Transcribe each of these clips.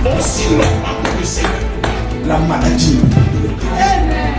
Mon sinon, après le Seigneur, la maladie. Amen.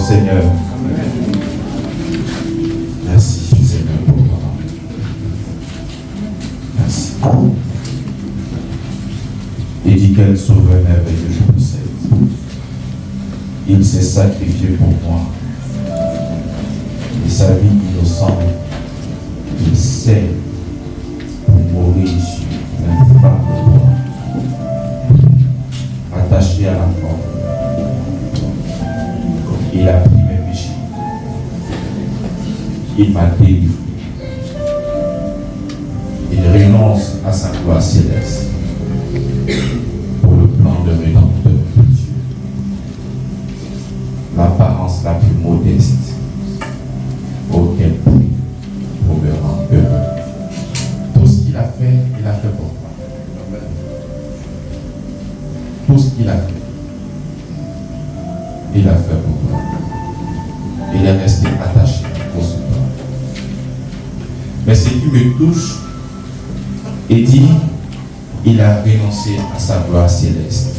Seigneur. Amen. Merci Seigneur pour ta parole. Merci. Et dit quel sauveur merveilleux je possède. Il s'est sacrifié pour moi. Et sa vie innocente, il sait pour mourir sur l'infâme croix, attaché à la croix. Il a pris mes péchés. Il m'a délivré. Il renonce à sa gloire céleste pour le plan de rédempteur de Dieu. L'apparence la plus modeste modeste. Oh, quel prix pour me rendre heureux. Tout ce qu'il a fait pour toi. Tout ce qu'il a fait, il a fait pour toi. Il est resté attaché pour ce temps. Mais ce qui me touche, il dit, il a renoncé à sa gloire céleste.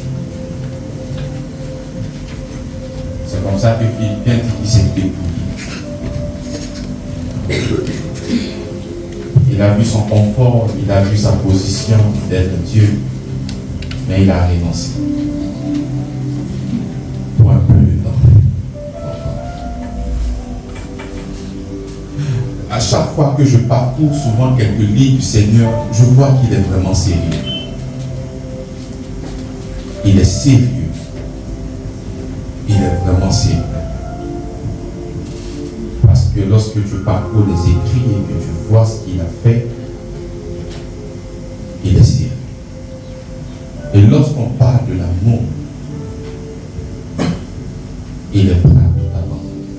C'est comme ça que Philippiens dit qu'il s'est dépouillé. Il a vu son confort, il a vu sa position d'être Dieu, mais il a renoncé. Pour un peu de temps. À chaque fois que je parcours souvent quelques lignes du Seigneur, je vois qu'il est vraiment sérieux. Il est sérieux. Il est vraiment sérieux. Parce que lorsque tu parcours les écrits et que tu vois ce qu'il a fait, il est sérieux. Et lorsqu'on parle de l'amour, il est prêt à tout abandonner.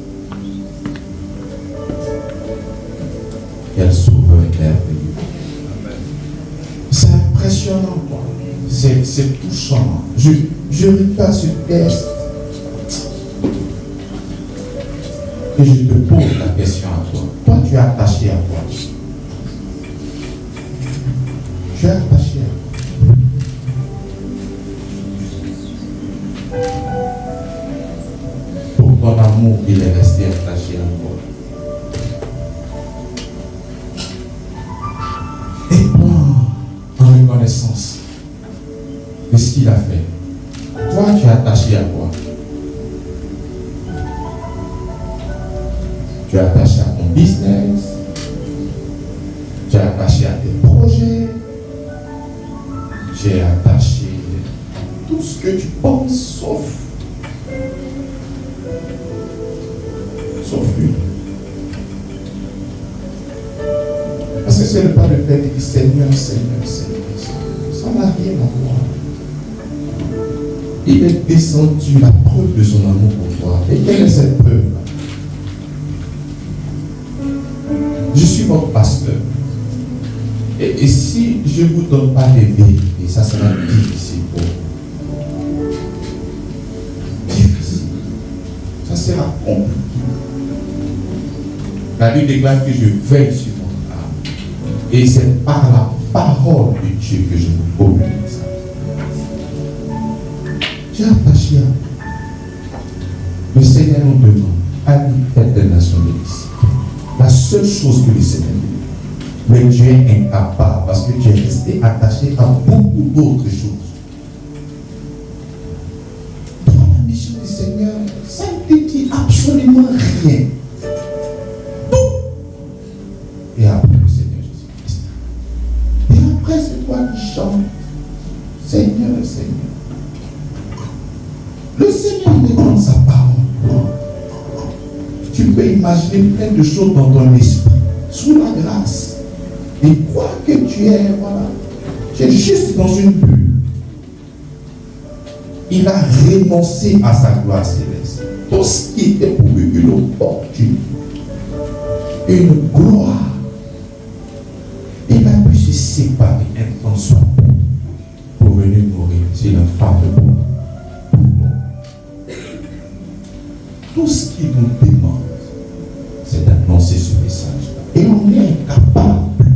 Quel sauveur merveilleux. C'est impressionnant, quoi. C'est touchant. Je regarde ce texte et je te pose la question à toi. Toi, tu es attaché à quoi? Tu es attaché à quoi? Pour ton amour, il est resté attaché à toi. Et toi, en reconnaissance de ce qu'il a fait, toi, tu es attaché à quoi? Tu es attaché à ton business, tu es attaché à tes projets, tu es attaché à tout ce que tu penses, sauf lui. Parce que c'est le pas de faire de dire Seigneur, Seigneur, Seigneur, Seigneur. Ça n'a rien à voir. Il est descendu la preuve de son amour pour toi. Et quelle est cette preuve-là? Je suis votre pasteur. Et si je ne vous donne pas les vérités, ça sera difficile pour vous. Difficile. Ça sera compliqué. La Bible déclare que je veille sur votre âme. Et c'est par la parole de Dieu que je vous communique ça. Tu es attaché à vous. Le Seigneur nous demande, allez faire des nations de disciples. La seule chose que le Seigneur dit, mais tu es incapable parce que tu es resté attaché à beaucoup d'autres choses. Toi, la mission du Seigneur, ça ne te dit absolument rien. Tout. Et après le Seigneur Jésus-Christ. Et après, c'est toi qui chantes. Seigneur, Seigneur. Le Seigneur nous donne sa parole. Tu peux imaginer plein de choses dans ton esprit, sous la grâce. Et crois que tu es, voilà, tu es juste dans une bulle. Il a renoncé à sa gloire céleste. Tout ce qui était pour lui une opportunité, une gloire. Il a pu se séparer un temps soit pour venir mourir sur la femme de bois. Tout ce qu'il nous demande, c'est d'annoncer ce message. Et on est incapable.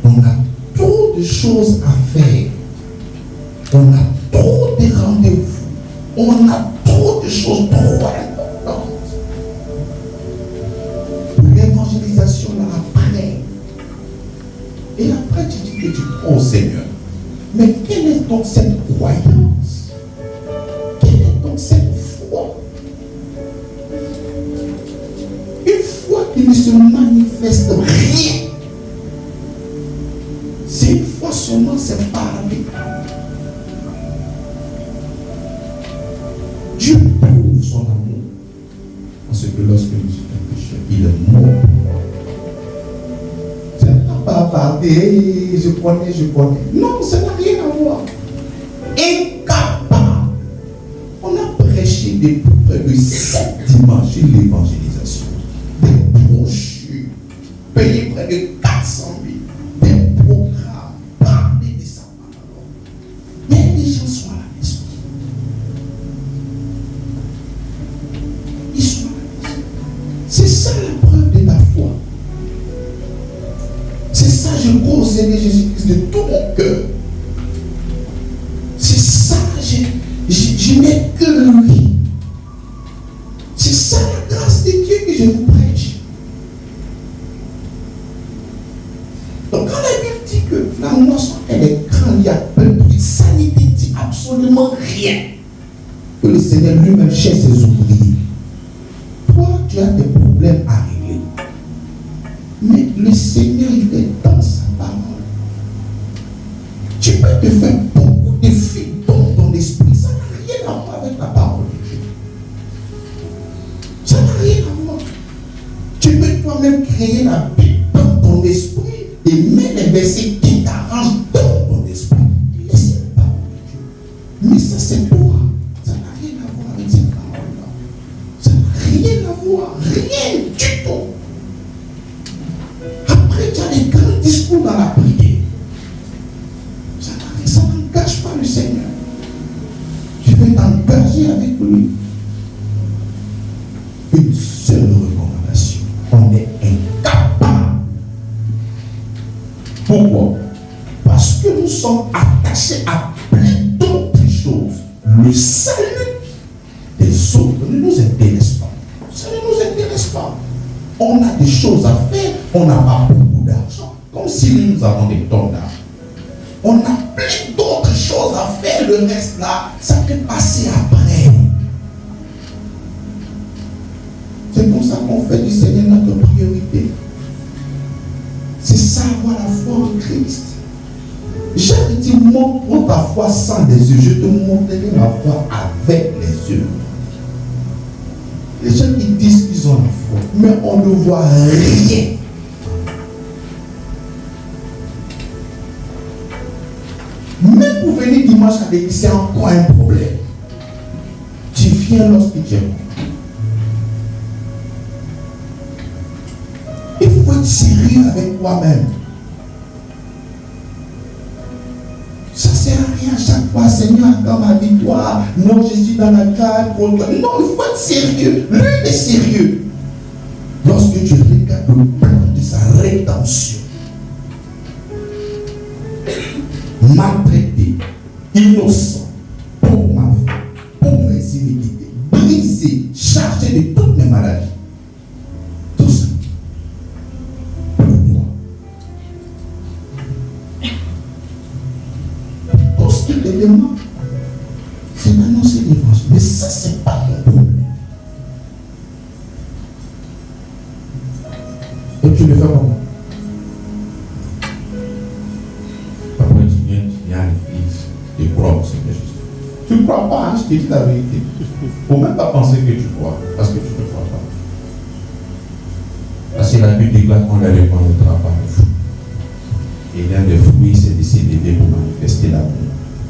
On a trop de choses à faire. On a trop de rendez-vous. On a trop de choses trop importantes. L'évangélisation là après. Et après tu dis que tu crois au Seigneur. Mais quelle est donc cette croyance? Quelle est donc cette foi? Une foi qui ne se manifeste rien. C'est une foi seulement, c'est parler. Dieu prouve son amour. Parce que lorsque nous sommes pécheurs, il est mort pour moi. C'est pas bavarder, je connais. Non, ça n'a rien à voir. Incapable. On a prêché depuis près de 7 dimanche, l'évangélisation. Des brochures payées près de 400 000. Des programmes, parler de sa parole. Mais les gens sont à la maison. Ils sont à la maison. C'est ça la preuve de la foi. C'est ça, je crois au Seigneur Jésus-Christ de tout mon cœur. C'est ça, je n'ai que lui. C'est ça la grâce de Dieu que je vous prêche. Donc quand la Bible dit que la moisson elle est grande, il y a peu de bruit, ça ne dit absolument rien. Que le Seigneur lui-même cherche ses ouvriers. Toi, tu as des problèmes à régler. Mais le Seigneur, il est dans sa parole. Tu peux te faire beaucoup de filles dans ton esprit. Ça n'a rien à voir avec la parole de Dieu. Ça n'a rien à voir. Tu peux toi-même créer la Bible dans ton esprit et mettre les versets qui t'arrangent dans ton esprit. Laissez la parole de Dieu. Mais ça, c'est toi. Ça n'a rien à voir avec cette parole-là. Ça n'a rien à voir. Rien du tout. Après, tu as des grands discours dans la prière. Ça n'engage pas le Seigneur. Tu veux t'engager avec lui. Une seule recommandation. On est incapable. Pourquoi? Parce que nous sommes attachés à plein d'autres choses. Le salut des autres ne nous intéresse pas. Ça ne nous intéresse pas. On a des choses à faire, on n'a pas beaucoup d'argent. Comme si nous avons des tonnes d'argent. On a plein d'autres choses à faire, le reste là, ça peut passer après. C'est comme ça qu'on fait du Seigneur notre priorité. C'est ça avoir la foi en Christ. J'avais dit, montre ta foi sans les yeux, je te montrerai ma foi avec les yeux. Les gens qui disent qu'ils ont la foi, mais on ne voit rien. Même pour venir dimanche à l'église, c'est encore un problème. Tu viens lorsque tu es bon. Il faut être sérieux avec toi-même. Ça ne sert à rien à chaque fois, Seigneur, dans ma victoire. Non, je suis dans la grâce pour toi. Non, il faut être sérieux. Lui est sérieux. Lorsque tu regardes le plan de sa rédemption, maltraité, innocent, pour ma vie, pour mes iniquités, brisé, chargé de toutes mes maladies. Tout ça. Pour toi. Tout ce qu'il te demande, c'est d'annoncer l'évangile. Mais ça, c'est pas ton problème. Et tu le fais comment? Tu crois au Seigneur Jésus. Tu ne crois pas, hein, je te dis la vérité. Il ne faut même pas penser que tu crois, parce que tu ne crois pas. Parce que la Bible déclare qu'on ne reconnaîtra pas le fruit. Et l'un des fruits, c'est de s'élever pour manifester l'amour.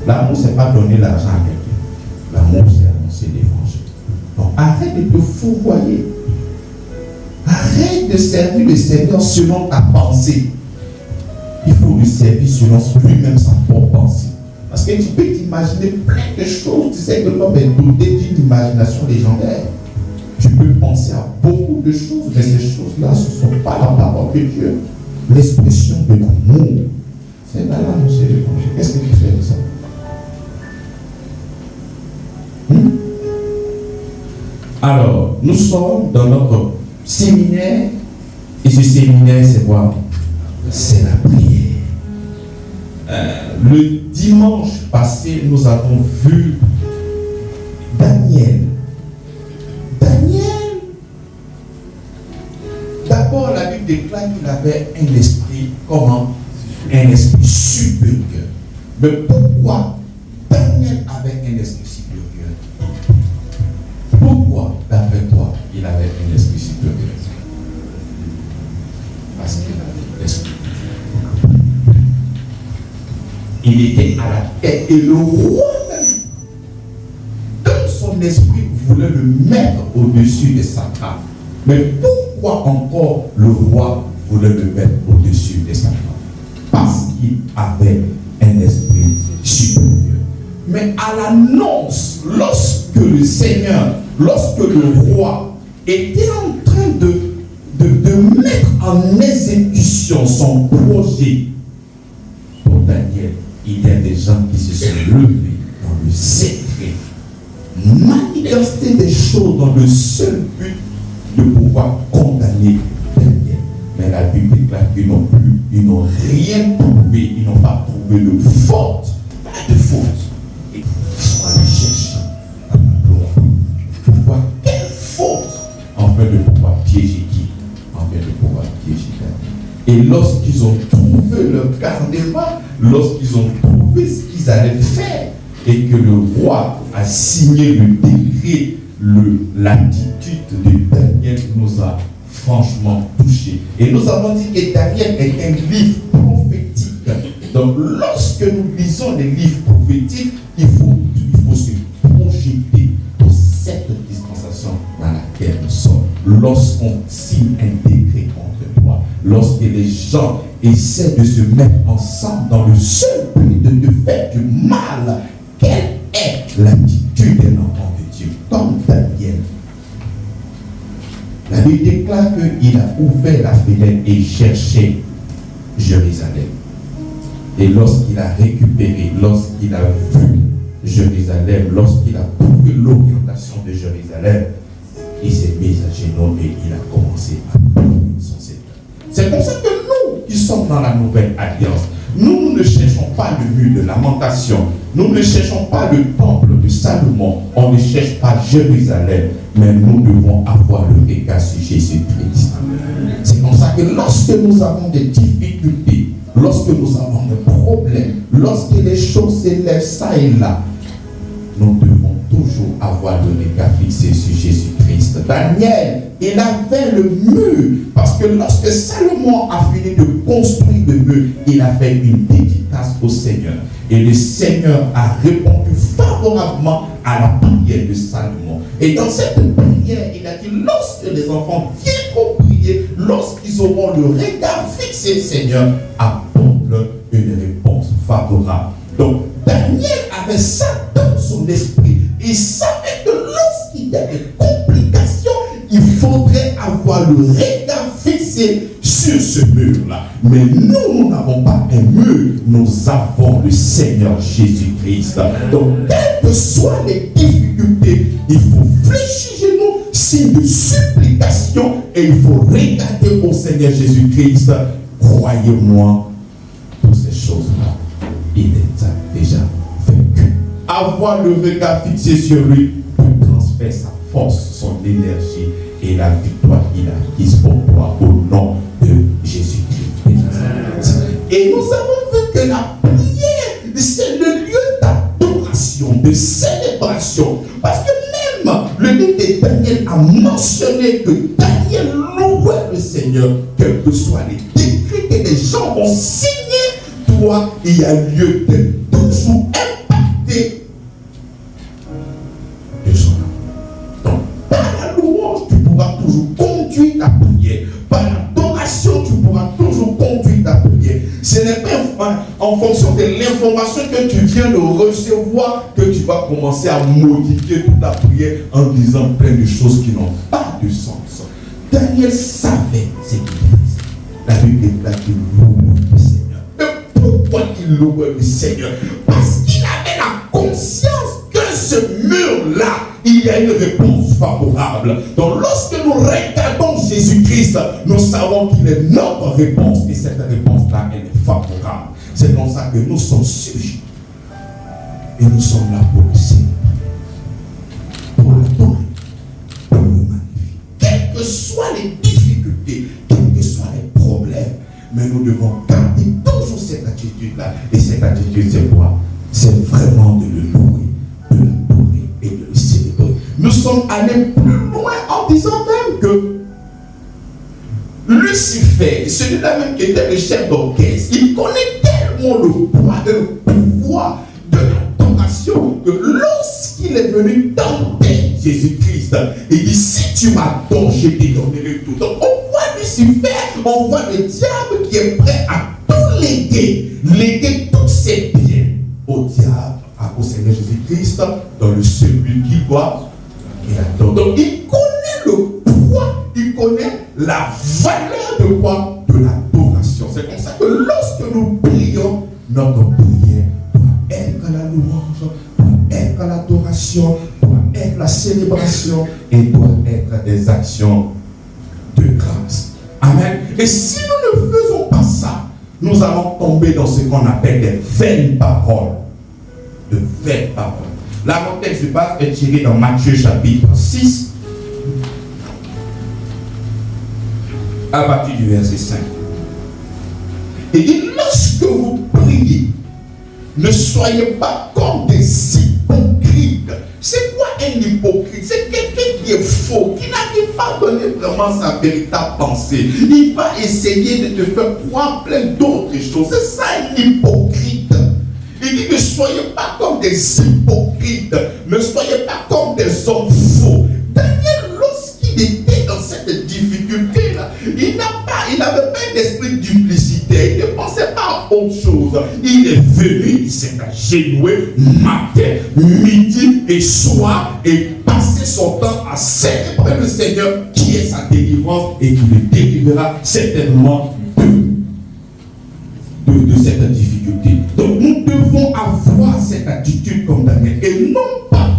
L'amour, ce n'est pas donner l'argent à quelqu'un. L'amour, c'est annoncer l'évangile. Donc arrête de te fourvoyer. Arrête de servir le Seigneur selon ta pensée. Il faut lui servir selon lui-même sa propre pensée. Parce que tu peux t'imaginer plein de choses. Tu sais que l'homme est doté d'une imagination légendaire. Tu peux penser à beaucoup de choses, mais ces choses-là, ce ne sont pas la parole de Dieu. L'expression de l'amour. C'est là l'annoncer l'évangile. Qu'est-ce que tu fais de ça? Alors, nous sommes dans notre séminaire. Et ce séminaire, c'est quoi? C'est la prière. Le dimanche passé, nous avons vu Daniel. D'abord, la Bible déclare qu'il avait un esprit, comment? Un esprit supérieur. Mais pourquoi Daniel avait un esprit supérieur? Pourquoi, d'après toi, il avait un esprit supérieur? Parce qu'il avait l'esprit. Il était à la tête et le roi même, dans son esprit voulait le mettre au-dessus des satrapes. Mais pourquoi encore le roi voulait le mettre au-dessus des satrapes? Parce qu'il avait un esprit supérieur. Mais à l'annonce, lorsque le Seigneur, lorsque le roi était en train de mettre en exécution son projet, pour Daniel, il y a des gens qui se sont levés dans le secret, manifester des choses dans le seul but de pouvoir condamner Daniel. Mais la Bible déclare qu'ils n'ont rien trouvé, ils n'ont pas trouvé de faute, pas de faute. Et ils sont allés chercher à la gloire pour voir quelle faute, afin de pouvoir piéger qui, afin de pouvoir piéger Daniel. Et lorsqu'ils ont trouvé leur gardement, lorsqu'ils ont trouvé ce qu'ils allaient faire, et que le roi a signé le décret, l'attitude de Daniel nous a franchement touchés. Et nous avons dit que Daniel est un livre prophétique. Donc lorsque nous lisons les livres prophétiques, il faut se projeter dans cette dispensation dans laquelle nous sommes. Lorsqu'on signe un décret contre toi, lorsque les gens essaient de se mettre ensemble dans le seul but de faire du mal, quelle est l'attitude d'un enfant de Dieu? Comme Daniel. La Bible déclare qu'il a ouvert la fenêtre et cherché Jérusalem. Et lorsqu'il a récupéré, lorsqu'il a vu Jérusalem, lorsqu'il a trouvé l'orientation de Jérusalem, il s'est mis à genoux et il a commencé à prier son Seigneur. C'est pour ça que nous qui sommes dans la nouvelle alliance, nous ne cherchons pas le mur de lamentation, nous ne cherchons pas le temple de Salomon, on ne cherche pas Jérusalem, mais nous devons avoir le regard sur Jésus-Christ. C'est comme ça que lorsque nous avons des difficultés, lorsque nous avons des problèmes, lorsque les choses s'élèvent ça et là, nous devons toujours avoir le regard fixé sur Jésus-Christ. Daniel, il avait le mur, parce que lorsque Salomon a fini de construire le mur, il a fait une dédicace au Seigneur. Et le Seigneur a répondu favorablement à la prière de Salomon. Et dans cette prière, il a dit, lorsque les enfants viendront prier, lorsqu'ils auront le regard fixé, Seigneur, apporte-leur une réponse favorable. Donc, Daniel avait ça dans son esprit. Il savait que lorsqu'il y a des complications, il faudrait avoir le regard fixé sur ce mur-là. Mais nous n'avons pas un mur, nous avons le Seigneur Jésus-Christ. Donc, quelles que soient les difficultés, il faut fléchir nous, signe de supplication, et il faut regarder au Seigneur Jésus-Christ. Croyez-moi, pour ces choses-là, il est déjà vaincu. Avoir le regard fixé sur lui pour transférer sa force, son énergie et la victoire qu'il a acquise pour toi au nom de Jésus-Christ. Et nous avons vu que la prière, c'est le lieu d'adoration, de célébration. Parce que même le livre de Daniel a mentionné que Daniel louait le Seigneur, quels que soient les décrets que les gens vont signer. Toi, il y a lieu de toujours impacter de son âme. Donc, par la louange, tu pourras toujours conduire ta prière. Par l'adoration, tu pourras toujours conduire ta prière. Ce n'est pas en fonction de l'information que tu viens de recevoir que tu vas commencer à modifier toute ta prière en disant plein de choses qui n'ont pas de sens. Daniel savait ce qu'il faisait. La Bible déclare qu'il louait le Seigneur. Pourquoi il louait le Seigneur? Parce qu'il avait la conscience que ce mur-là, il y a une réponse favorable. Donc lorsque nous regardons Jésus-Christ, nous savons qu'il est notre réponse. Et cette réponse-là, elle est favorable. C'est comme ça que nous sommes sujets. Et nous sommes là pour le Seigneur. Pour l'adorer. Pour le magnifier. Quelles que soient les difficultés, quels que soient les problèmes, mais nous devons garder toujours cette attitude-là. Et cette attitude, c'est quoi? C'est vraiment de le louer, de l'adorer et de le célébrer. Nous sommes allés plus loin en disant même que Lucifer, celui-là même qui était le chef d'orchestre, il connaît tellement le poids et le pouvoir de l'adoration que lorsqu'il est venu tenter Jésus-Christ. Il dit, si tu m'adores, je te donnerai tout. Donc on voit Lucifer, on voit le diable qui est prêt à tout léguer tous ses biens au diable, au Seigneur Jésus-Christ, dans le seul but qu'il doit et adore. Donc il connaît le poids, il connaît la valeur de quoi? De l'adoration. C'est comme ça que lorsque nous prions, notre prière doit être la louange, doit être l'adoration, doit être la célébration et doit être des actions de grâce. Amen. Et si nous ne faisons pas ça, nous allons tomber dans ce qu'on appelle des vaines paroles. De vaines paroles. Là, mon texte de base est tiré dans Matthieu chapitre 6, à partir du verset 5. Et dit, lorsque vous priez, ne soyez pas comme des hypocrites. C'est quoi un hypocrite? C'est quelqu'un qui est faux, qui n'arrive pas à donner vraiment sa véritable pensée. Il va essayer de te faire croire plein d'autres choses. C'est ça un hypocrite. Il dit, ne soyez pas comme des hypocrites, ne soyez pas comme des hommes faux. Daniel, lorsqu'il était dans cette difficulté-là, il n'avait pas un esprit de duplicité, il ne pensait pas à autre chose. Il est venu, il s'est agenouillé matin, midi et soir et passé son temps à célébrer le Seigneur qui est sa délivrance et qui le délivrera certainement de cette difficulté. Donc nous devons avoir cette attitude comme Daniel et non pas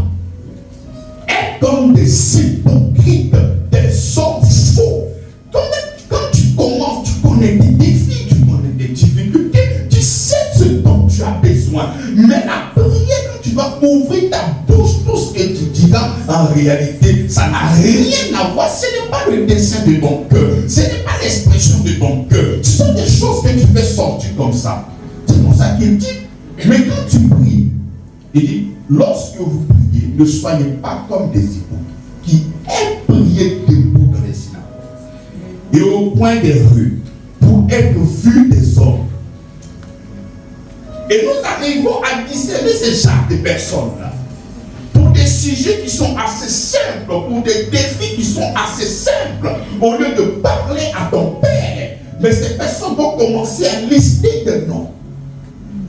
être comme des hypocrites, des hommes faux. Quand tu commences, tu connais des défis, tu connais des difficultés, tu sais ce dont tu as besoin. Mais la prière, quand tu vas ouvrir ta bouche, tout ce que tu diras, en réalité, ça n'a rien à voir. Ce n'est pas le dessein de ton cœur, ce n'est pas l'expression de ton cœur. Ce sont des choses que tu fais sortir comme ça. C'est pour ça qu'il dit, mais quand tu pries, il dit, lorsque vous priez, ne soyez pas comme des hypocrites qui aiment prier debout dans les synagogues et au coin des rues pour être vus des hommes. Et nous arrivons à discerner ces genre de personnes-là pour des sujets qui sont assez simples, pour des défis qui sont assez simples, au lieu de parler à ton père. Mais ces personnes vont commencer à lister des noms.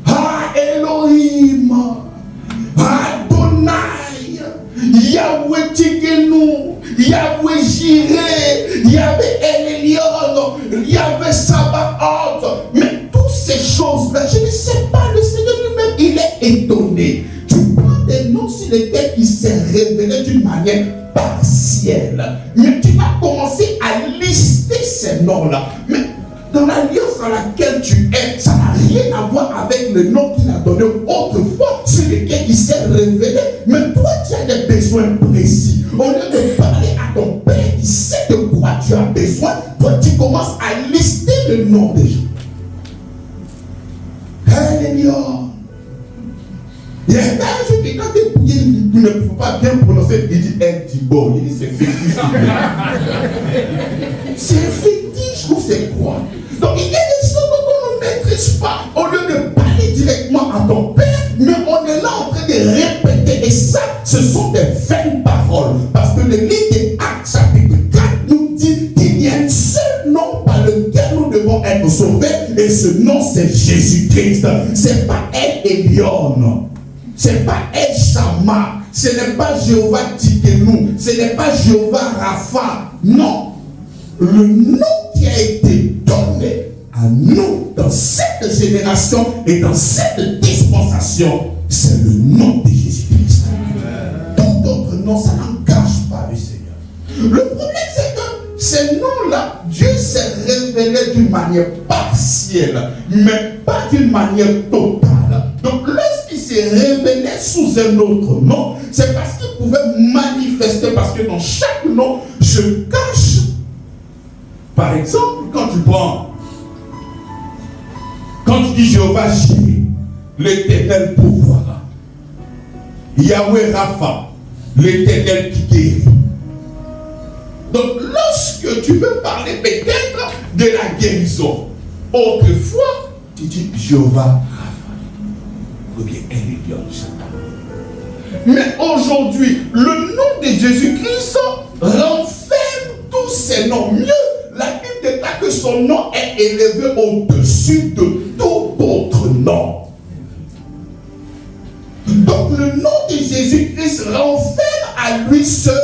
Ah, Elohim, Adonai, Yahweh Tigenu, Yahweh Jireh, Yahweh Elion, Yahweh Sabaoth. Mais toutes ces choses-là, je ne sais pas, le Seigneur lui-même, il est étonné. Tu prends des noms sur lesquels il s'est révélé d'une manière partielle. Mais tu vas commencer à lister ces noms-là. Mais dans l'alliance dans laquelle tu es, ça n'a rien à voir avec le nom qu'il a donné autrefois, sur lequel il s'est révélé. Mais toi, tu as des besoins précis. Au lieu de parler à ton père qui sait de quoi tu as besoin, toi, tu commences à lister le nom des gens. Alléluia. Il y a un jour que quand tu ne peux pas bien prononcer, il dit un Thibaut. Il dit c'est fétiche. C'est fétiche ou c'est quoi? Donc il y a des choses qu'on ne maîtrise pas. Au lieu de parler directement à ton père, mais on est là en train de répéter. Et ça, ce sont des vaines paroles. Parce que le livre des Actes, chapitre 4, nous dit qu'il y a un seul nom par lequel nous devons être sauvés. Et ce nom, c'est Jésus-Christ. Ce n'est pas El Elyon. Ce n'est pas El Shammah. Ce n'est pas Jéhovah Tigenu. Ce n'est pas Jéhovah Rapha. Non. Le nom qui a été donné à nous dans cette génération et dans cette dispensation, c'est le nom de Jésus-Christ. Tout autre nom, ça n'engage pas le Seigneur. Le problème, c'est que ces noms-là, Dieu s'est révélé d'une manière partielle, mais pas d'une manière totale. Donc, lorsqu'il s'est révélé sous un autre nom, c'est parce qu'il pouvait manifester, parce que dans chaque nom, je cache. Par exemple, quand tu dis Jéhovah Jireh, l'Éternel pourvoira. Yahweh Rapha, l'Éternel qui guérit. Donc, lorsque tu veux parler peut-être de la guérison, autrefois, tu dis Jéhovah Rapha, ou bien Elion Satan. Mais aujourd'hui, le nom de Jésus-Christ renferme tous ces noms. Mieux, la Bible déclare que son nom est élevé au-dessus de tout autre nom. Donc le nom de Jésus-Christ renferme à lui seul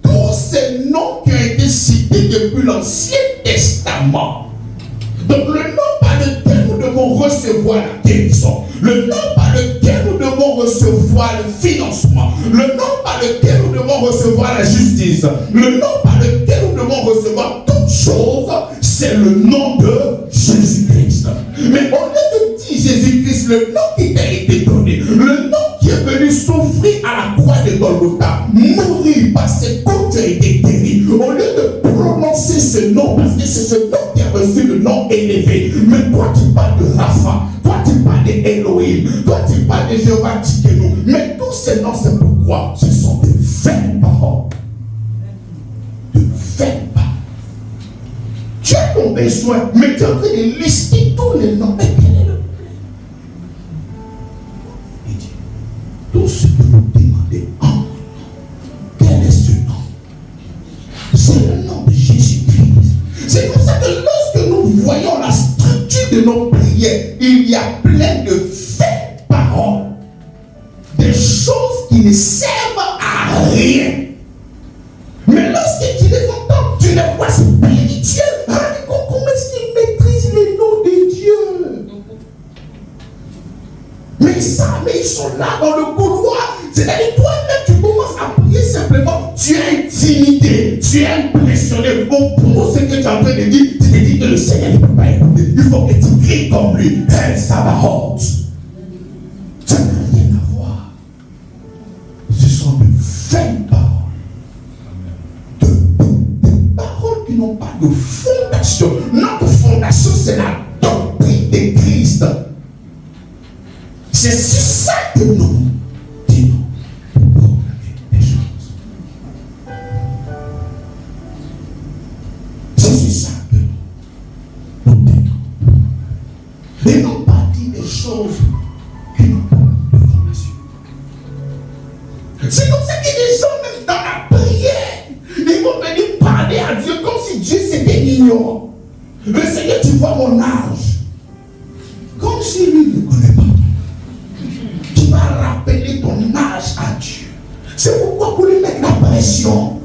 tous ces noms qui ont été cités depuis l'Ancien Testament. Donc le nom par lequel nous devons recevoir la guérison, le nom par lequel nous devons recevoir le financement, le nom par lequel nous devons recevoir la justice, le nom par lequel nous devons recevoir toutes choses, c'est le nom de Jésus-Christ. Mais au lieu de dire Jésus-Christ, le nom qui t'a été donné, le nom qui est venu souffrir à la croix de Golgotha, mourir par ses côtes qui a été guéri, au lieu de prononcer ce nom, parce que c'est ce nom qui a reçu le nom élevé. Mais toi tu parles de Rapha, toi tu parles de Elohim, toi tu parles de Jéhovah Tsidkenu. Mais tous ces noms, c'est pourquoi ce sont de vaines paroles. De vaines paroles. Tu as ton besoin, mais tu es en train de lister tous les noms. Mais quel est le problème? Il dit, tout ce que vous demandez en mon nom, quel est ce nom? C'est le nom de Jésus-Christ. C'est comme ça que lorsque nous voyons la structure de nos prières, il y a plein de vaines paroles, des choses qui ne servent à rien. Mais lorsque tu les entends, tu les vois spirituels. Comment est-ce qu'ils maîtrisent les noms de Dieu? Mais ils sont là dans le couloir. C'est-à-dire, toi-même, tu commences à prier simplement. Tu es intimidé, tu es impressionné. Au point ce que tu es en train de dire, tu te dis que le Seigneur ne peut pas écouter. Il faut que tu cries comme lui. Elle, ça va haute. Ça n'a rien à voir. Ce sont de vaines paroles. Des paroles qui n'ont pas de fondation. Notre fondation, c'est la doctrine de Christ. C'est sur ça que nous disons pour des choses. C'est sur ça que nous disons. Et non pas dire des choses qui n'ont pas de fondation. C'est comme ça que les gens, même dans la prière, ils vont venir parler à Dieu comme si Dieu c'était ignorant. Le Seigneur, tu vois mon âge. Comme si lui ne connaît pas. Tu vas rappeler ton âge à Dieu. C'est pourquoi pour lui mettre la pression.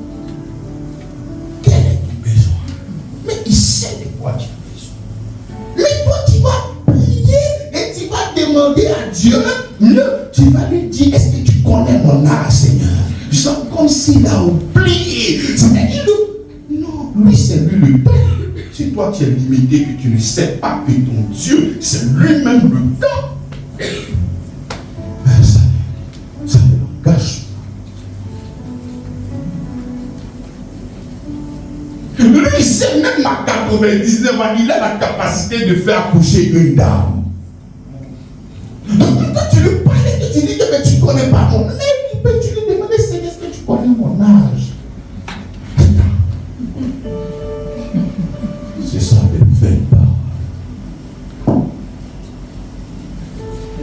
Quel est ton besoin? Mais il sait de quoi tu as besoin. Mais toi, tu vas prier et tu vas demander à Dieu. Tu vas lui dire, est-ce que tu connais mon âge, Seigneur? Genre comme s'il a oublié. C'est-à-dire, non, lui c'est lui le Père. Si toi tu es limité, que tu ne sais pas que ton Dieu, c'est lui-même le temps. Ça ne l'engage pas. Lui, c'est même à 99 ans, il a la capacité de faire accoucher une dame. Donc, quand tu lui parles et que tu dis que tu ne connais pas mon âge, tu lui demandes, est-ce que tu connais mon âge? C'est ça les vaines paroles.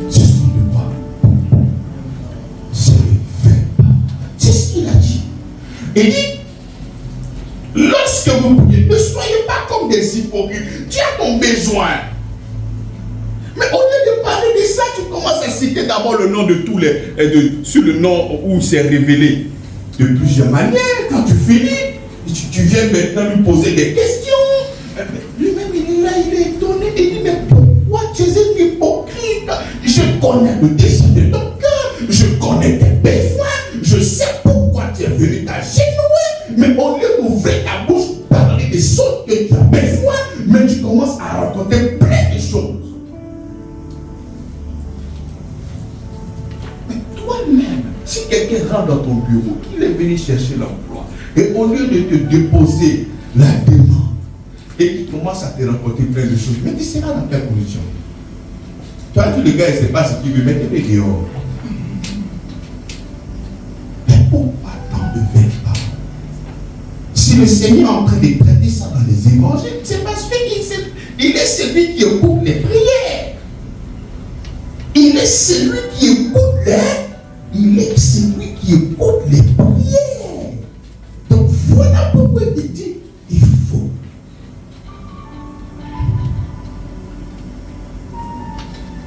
Ce sont les quoi? C'est les vaines paroles. C'est ce qu'il a dit. Il dit, lorsque vous priez, ne soyez pas comme des hypocrites. Tu as ton besoin. Mais au lieu de parler de ça, tu commences à citer d'abord le nom de tous les... sur le nom où c'est révélé. De plusieurs manières. Quand tu finis, tu viens maintenant lui poser des questions. Lui-même, il est là, il est étonné. Il dit, mais pourquoi tu es hypocrite? Je connais le dessein de ton cœur. Je connais tes besoins. Je sais pourquoi tu es venu t'agenouiller. Mais au lieu d'ouvrir ta bouche, parler des choses que tu as besoin, mais tu commences à raconter plein de choses. Mais toi-même, si quelqu'un rentre dans ton bureau, il est venu chercher l'emploi, et au lieu de te déposer la demande, et il commence à te raconter plein de choses, mais tu seras dans quelle position? Tu as dit, le gars, il ne sait pas ce qu'il veut, mettre les dehors. Mais pourquoi tant de vaines paroles? Si le Seigneur est en train de traiter ça dans les évangiles, c'est parce qu'il est celui qui écoute les prières. Il est celui qui écoute il est qui écoute les prières. Donc voilà pourquoi il dit, il faut.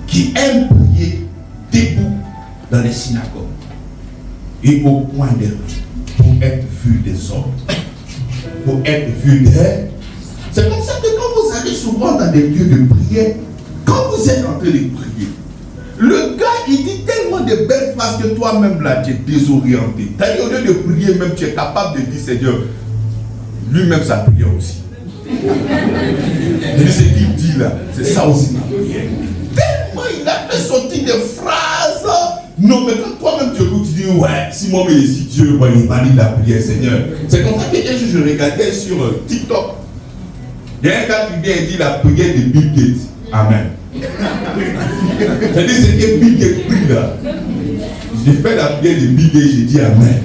Qui aime prier debout dans les synagogues et au coin des rues pour être vu des hommes, pour être vu des... C'est comme ça que quand vous allez souvent dans des lieux de prière, quand vous êtes en train de prier, le gars il dit tellement de belles phrases que toi-même là tu es désorienté. T'as au lieu de prier même tu es capable de dire Seigneur, lui-même sa prière aussi. Et ce qu'il dit là, c'est ça aussi ma prière. Tellement il a fait sortir des phrases. Non mais quand toi-même tu écoutes, tu dis ouais, si moi mais si Dieu il valide la prière Seigneur. C'est comme ça que je regardais sur TikTok. Il y a un gars qui vient et dit la prière de Bill Gates. Amen. J'ai dit c'est que Bill Gates prie là. J'ai fait la prière de Bill Gates, j'ai dit Amen.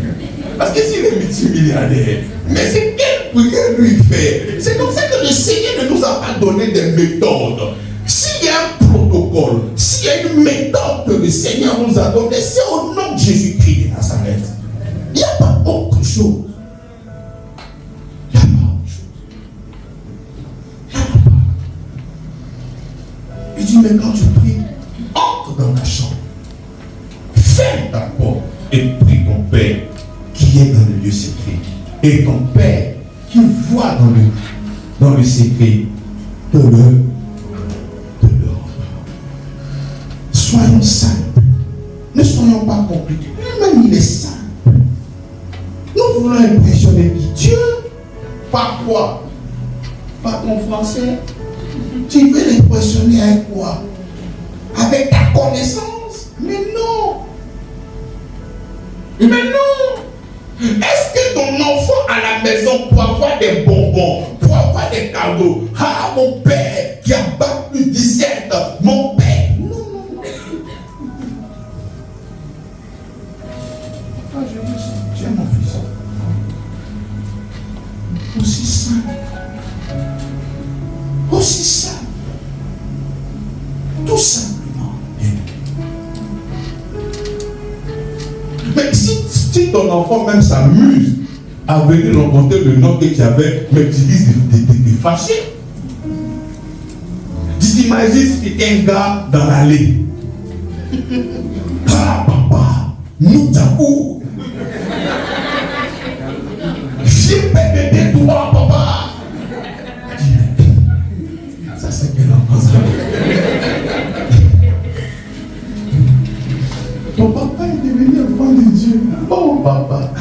Parce que s'il est multimilliardaire, mais c'est quelle prière lui fait? C'est comme ça que le Seigneur ne nous a pas donné des méthodes. S'il y a un protocole, s'il y a une méthode que le Seigneur nous a donnée, c'est au nom de Jésus-Christ de Nazareth. Il n'y a pas autre chose. Il n'y a pas autre chose. Il n'y a pas. Il dit, mais quand tu pries, entre dans ta chambre, ferme ta porte et prie ton Père qui est dans le lieu secret. Et ton Père qui voit dans le secret te le rend. Soyons simples. Ne soyons pas compliqués. Lui-même, il est simple. Nous voulons impressionner Dieu. Par quoi? Par ton français. Tu veux l'impressionner avec quoi? Avec ta connaissance? Mais non. Mais non. Est-ce que ton enfant à la maison pour avoir des bonbons, pour avoir des cadeaux? Ah, mon père qui a battu 17, mon père. Non, non, non. Ah, je veux ça. Tu es mon fils. Aussi simple. Aussi simple. Tout simplement. Mais si ton enfant même s'amuse à venir rencontrer le nom que tu avais, mais tu dis t'es fâché. Tu t'imagines si tu étais un gars dans l'allée. Ah papa, nous t'avons. J'ai pété toi papa. Ça c'est quel enfant ça? Ton papa est devenu enfant de Dieu. Oh papa.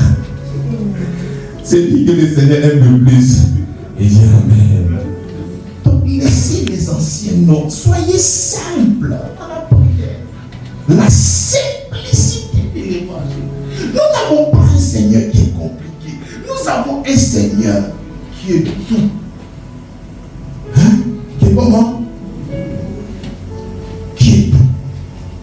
C'est lui que le Seigneur aime le plus. Et dit Amen. Donc laissez les anciens noms. Soyez simples dans la prière. La simplicité de l'évangile. Nous n'avons pas un Seigneur qui est compliqué. Nous avons un Seigneur qui est tout. Hein? Qui est comment? Qui est tout.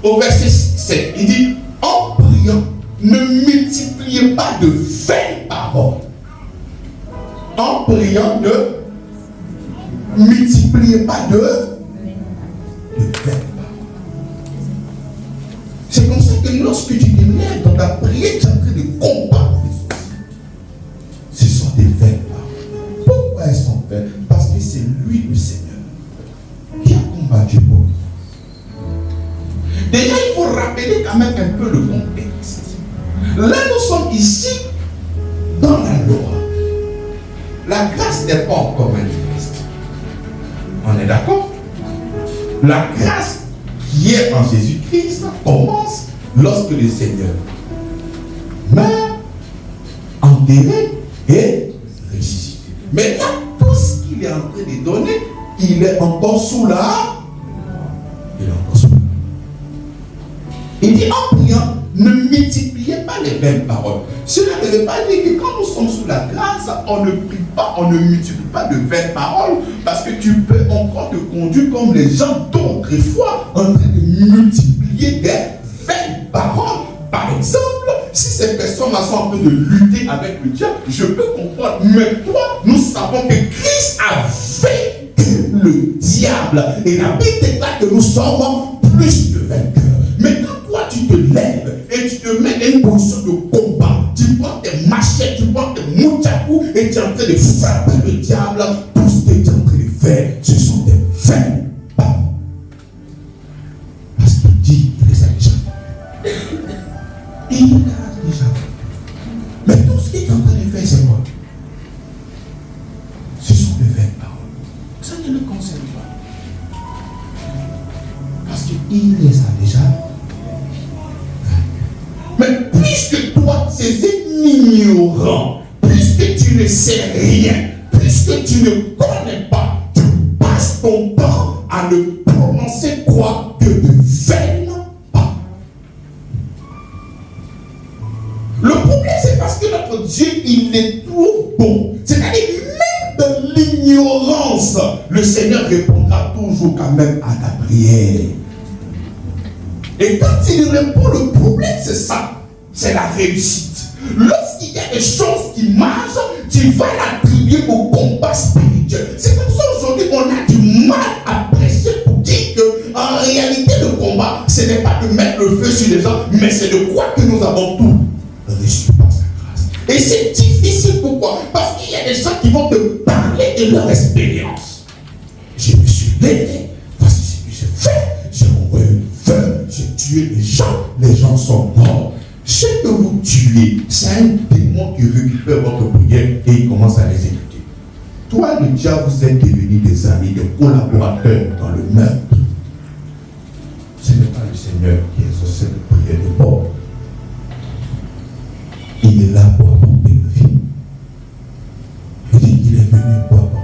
Au verset 7, il dit en priant, ne multipliez pas de vaines paroles. En priant, ne multipliez pas de vaines paroles. C'est comme ça que lorsque tu te lèves dans ta prière, tu es en train de combattre les soucis. Ce sont des vaines paroles. Pourquoi elles sont vaines? Parce que c'est lui le Seigneur qui a combattu pour nous. Déjà, il faut rappeler quand même un peu le contexte. Là, nous sommes ici dans la loi. La grâce n'est pas encore manifeste. On est d'accord? La grâce qui est en Jésus-Christ commence lorsque le Seigneur meurt, enterré et ressuscité. Mais là, tout ce qu'il est en train de donner, il est encore sous la... Il est encore sous la... Il dit en priant, ne multipliez pas les vaines paroles. Cela ne veut pas dire que quand nous sommes sous la grâce, on ne prie pas, on ne multiplie pas de vaines paroles, parce que tu peux encore te conduire comme les gens d'autrefois, en train de multiplier des vaines paroles. Par exemple, si ces personnes-là sont en train de lutter avec le diable, je peux comprendre. Mais toi, nous savons que Christ a vaincu le diable. Et la Bible déclare que nous sommes plus que vainqueurs. Mais quand toi tu te lèves et tu te mets dans une position de combat, en train de frapper le diable, tout ce que tu es en train de faire, ce sont des vaines paroles. Parce qu'il dit qu'il les a déjà fait. Il les a déjà fait. Mais tout ce qu'il est en train de faire, c'est quoi? Ce sont des vaines paroles. Ça ne le concerne pas. Parce qu'il les a déjà fait. Mais puisque toi, tu es ignorant, puisque tu ne sais rien, puisque tu ne connais pas, tu passes ton temps à ne prononcer quoi que de vaines paroles. Le problème, c'est parce que notre Dieu, il est trop bon. C'est-à-dire, même dans l'ignorance, le Seigneur répondra toujours quand même à ta prière. Et quand il répond, le problème c'est ça, c'est la réussite. Lorsqu'il y a des choses qui marchent, tu vas l'attribuer au combat spirituel. C'est pour ça aujourd'hui on a du mal à prêcher pour dire qu'en réalité le combat, ce n'est pas de mettre le feu sur les gens, mais c'est de croire que nous avons tout reçu par sa grâce. Et c'est difficile, pourquoi? Parce qu'il y a des gens qui vont te parler de leur expérience. Je me suis levé, voici ce que j'ai fait. J'ai envoyé le feu, j'ai tué les gens sont morts. Ce que vous tuez, c'est un démon qui récupère votre prière et il commence à l'exécuter. Toi, le diable, vous êtes devenus des amis, des collaborateurs dans le meurtre. Ce n'est pas le Seigneur qui exauce cette prière de mort. Il est là pour apporter la vie. Il dit qu'il est venu pour apporter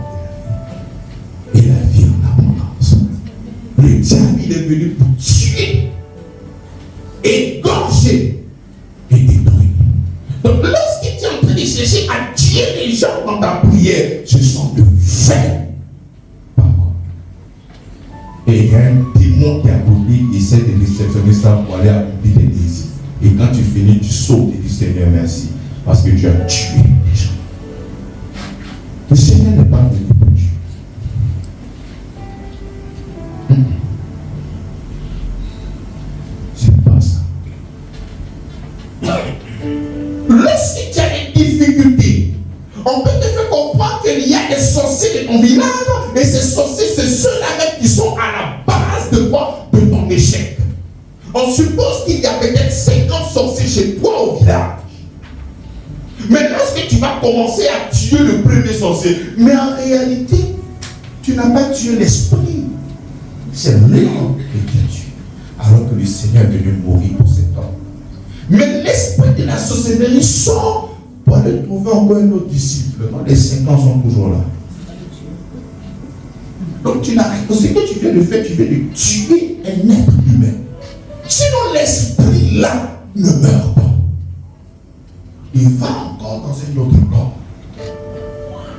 la vie. Et la vie en abondance. Le diable, il est venu pour tuer, égorger et détruire. Donc, lorsqu'il est en train de chercher à tuer les gens dans ta prière, ce sont de vaines paroles. Et il y a un démon qui a voulu, il essaie de réceptionner ça pour aller accomplir tes désirs. Et quand tu finis, tu sautes et dis Seigneur, merci, parce que tu as tué les gens. Le Seigneur n'est pas venu pour tuer. Lorsque tu as des difficultés, on peut te faire comprendre qu'il y a des sorciers de ton village, et ces sorciers, c'est ceux-là même qui sont à la base de quoi? De ton échec. On suppose qu'il y a peut-être 50 sorciers chez toi au village. Mais lorsque tu vas commencer à tuer le premier sorcier, mais en réalité, tu n'as pas tué l'esprit. C'est l'homme qui t'a tué. Alors que le Seigneur est venu mourir pour cet homme. Mais l'esprit de la sorcellerie sort pour aller trouver encore un autre disciple. Non, les 5 ans sont toujours là. Donc tu n'as rien. Ce que tu viens de faire, tu viens de tuer un être humain. Sinon l'esprit là ne meurt pas. Il va encore dans un autre corps.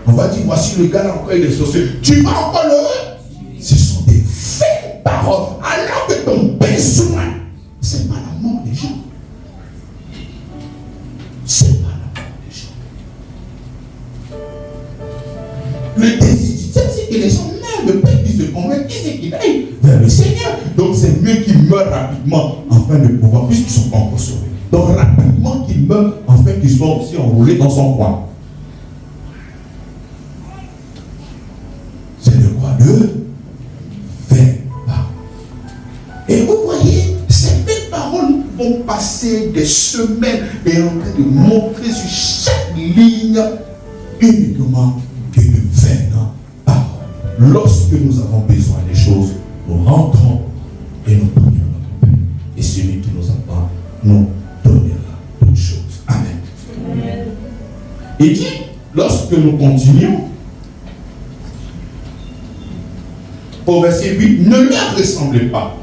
On va dire, voici le gars là encore, il est sorcier. Tu vas encore le... Ce sont des faits paroles. Alors que ton besoin, c'est pas la mort des gens. C'est pas la mort des gens. Le désir, c'est que les gens meurent, le peuple qui se convainc, qu'ils aillent vers le Seigneur. Donc c'est mieux qu'ils meurent rapidement afin de pouvoir, puisqu'ils ne sont pas encore sauvés. Donc rapidement qu'ils meurent afin qu'ils soient aussi enroulés dans son coin. C'est de quoi? De faire paroles. Et vous voyez, ces belles paroles vont passer des semaines et en train de montrer sur chaque ligne uniquement que de vaines paroles. Lorsque nous avons besoin des choses, nous rentrons et nous prions notre Père. Et celui qui nous entend nous donnera toutes choses. Amen. Amen. Et dit, lorsque nous continuons, au verset 8, ne leur ressemblez pas,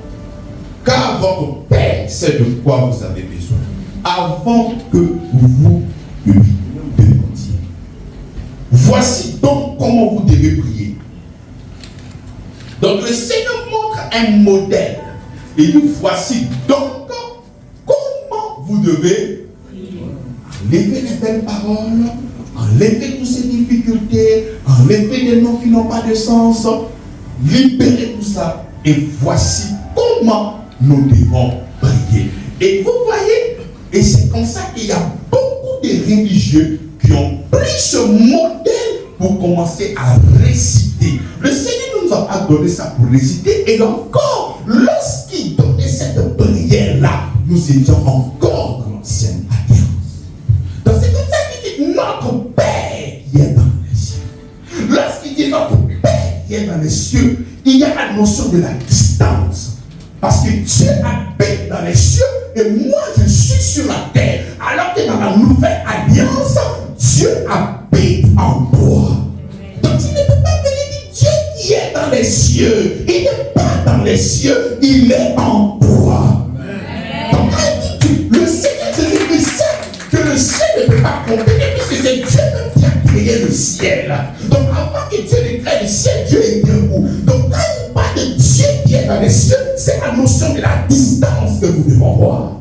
car votre Père sait de quoi vous avez besoin, avant que vous lui demandiez. Voici donc comment vous devez prier. Donc le Seigneur montre un modèle. Il dit, voici donc comment vous devez enlever les belles paroles, enlever toutes ces difficultés, enlever des noms qui n'ont pas de sens, libérer tout ça. Et voici comment nous devons prier. Et vous voyez, et c'est comme ça qu'il y a beaucoup de religieux qui ont pris ce modèle pour commencer à réciter. Le Seigneur ne nous a pas donné ça pour réciter. Et encore, lorsqu'il donnait cette prière-là, nous étions encore dans l'ancienne alliance. Donc c'est comme ça qu'il dit notre Père qui est dans les cieux. Lorsqu'il dit notre Père qui est dans les cieux, il y a la notion de la distance. Parce que Dieu habite dans les cieux et moi je suis sur la terre. Alors que dans la nouvelle alliance, Dieu habite en toi. Donc tu ne peux pas venir dire Dieu qui est dans les cieux. Il n'est pas dans les cieux, il est en toi. Donc quand il dit le Seigneur de l'Église sait que le ciel ne peut pas contenir puisque c'est Dieu même qui a créé le ciel. Donc avant que Dieu ne crée le ciel, Dieu était où? Donc quand il parle de Dieu qui est dans les cieux, c'est la notion de la distance que nous devons voir.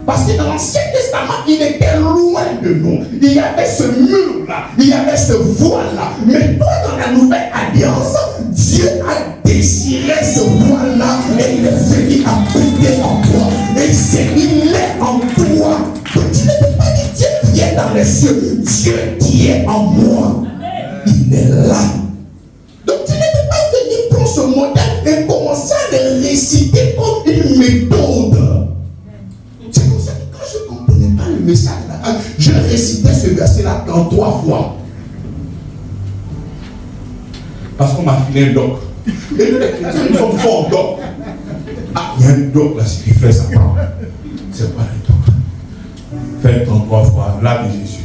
Parce que dans l'Ancien Testament, il était loin de nous. Il y avait ce mur-là, il y avait ce voile-là. Mais toi, dans la nouvelle alliance, Dieu a désiré ce voile-là et il est venu habiter en toi. Et il est en toi. Donc tu ne peux pas dire Dieu qui est dans les cieux, Dieu qui est en moi. Il est là. Donc tu ne peux pas venir prendre ce modèle et commencer à le réciter comme une méthode. C'est comme ça que quand je ne comprenais pas le message là, je récitais ce verset-là 33 fois. Parce qu'on m'a filé un doc. Et nous les chrétiens, nous sommes forts en doc. Ah, il y a un doc là, c'est qui fait ça. C'est pas un doc. Fais 33 fois, là de Jésus.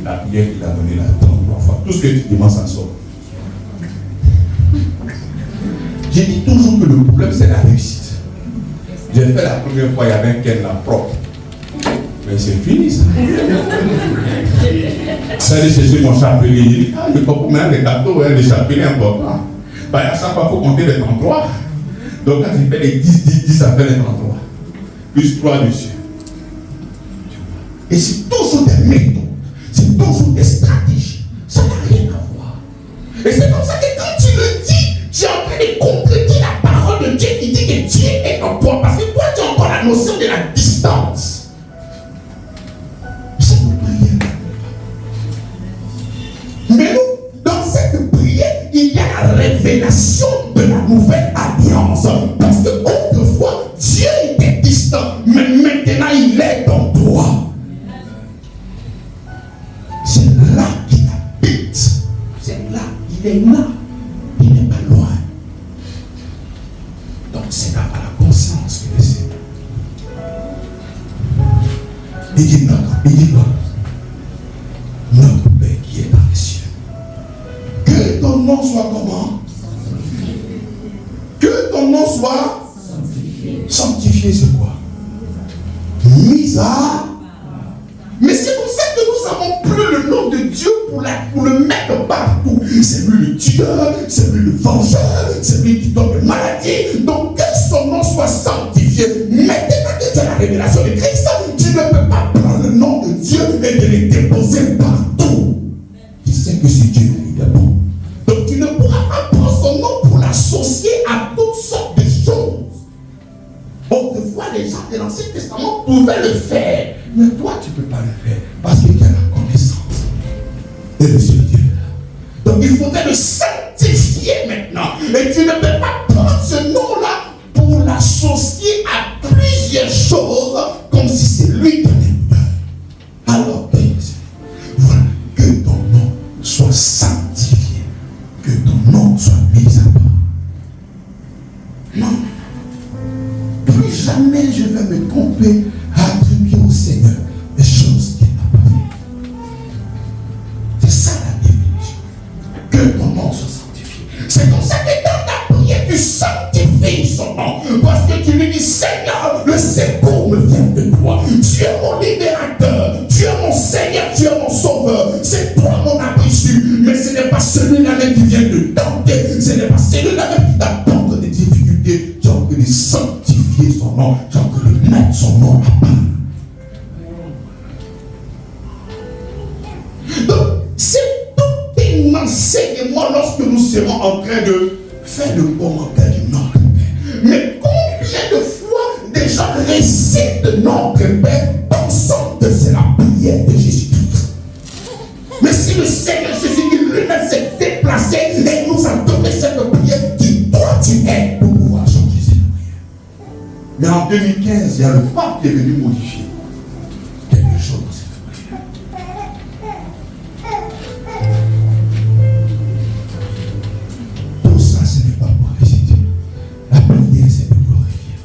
La prière qu'il a donnée là, 33 fois. Tout ce que tu demandes, ça sort. J'ai dit toujours que le problème, c'est la réussite. J'ai fait la première fois, il y avait un Ken là propre. Mais c'est fini ça. Ça allait chercher mon chapelet. Il dit, ah, il faut pas mettre les gâteaux, les chapelets importants. Bah, à chaque fois, il faut compter les 33. Donc quand tu fais les 10, ça fait les 33. Plus 3 dessus. Et c'est toujours des méthodes. C'est toujours des stratégies. Ça n'a rien à voir. Et c'est comme ça que quand tu le dis, tu es en train de concrétiser la parole de Dieu qui dit que Dieu est en toi. Parce que toi, tu as encore la notion de la distance. C'est une prière. Mais nous, dans cette prière, il y a la révélation de la nouvelle alliance. Parce que autrefois, Dieu était distant, mais maintenant il est dans toi. C'est là qu'il habite. C'est là, il est là. Il n'est pas loin. Donc c'est là par la conscience que le Seigneur. Il dit notre Père qui est dans les cieux. Que ton nom soit comment? Que ton nom soit sanctifié. Sanctifié, c'est quoi? Mis à. Mais c'est pour ça que nous avons plus le nom de Dieu pour le mettre partout. C'est lui le tueur, c'est lui le vengeur, c'est lui qui donne le maladie. Donc que son nom soit sanctifié. Maintenant que tu as la révélation de Christ, tu ne peux pas prendre le nom de Dieu et de le déposer partout. Tu sais que c'est Dieu qui est bon. Donc tu ne pourras pas prendre son nom pour l'associer à toutes sortes de choses. Autrefois, les gens de l'Ancien Testament pouvaient le faire. Mais toi, tu ne peux pas le faire parce qu'il y a la connaissance. Et le Seigneur Dieu. Donc il faudrait le sanctifier maintenant. Et tu ne peux pas prendre ce nom-là pour l'associer à plusieurs choses comme si c'est lui qui en est. Alors, voilà, que ton nom soit sanctifié. Que ton nom soit mis à part. Non. Plus jamais je vais me tromper à attribuer au Seigneur des choses qu'il n'a pas fait. C'est ça la définition. Que ton nom soit sanctifié. C'est comme ça que dans ta prière, tu sanctifies son nom. Parce que tu lui dis, Seigneur, le secours me vient de toi. Tu es mon libérateur. Tu es mon Seigneur, tu es mon sauveur. C'est toi mon aperçu. Mais ce n'est pas celui-là même qui vient te tenter. Ce n'est pas celui-là même qui t'apporte des difficultés. Tu as envie de sanctifier son nom. Tu as envie de mettre son nom à part. Donc, c'est tout un enseignement lorsque nous serons en train de faire le commentaire du Notre Père. Mais combien de fois des gens récitent de Notre Père pensant que c'est la prière de Jésus-Christ? Mais si le Seigneur Jésus lui-même s'est déplacé et nous a donné cette prière, qui toi tu es pour pouvoir changer cette prière? Mais en 2015, il y a le pape qui est venu modifier quelque chose dans cette prière. Tout ça, ce n'est pas pour résister. La prière, c'est de glorifier.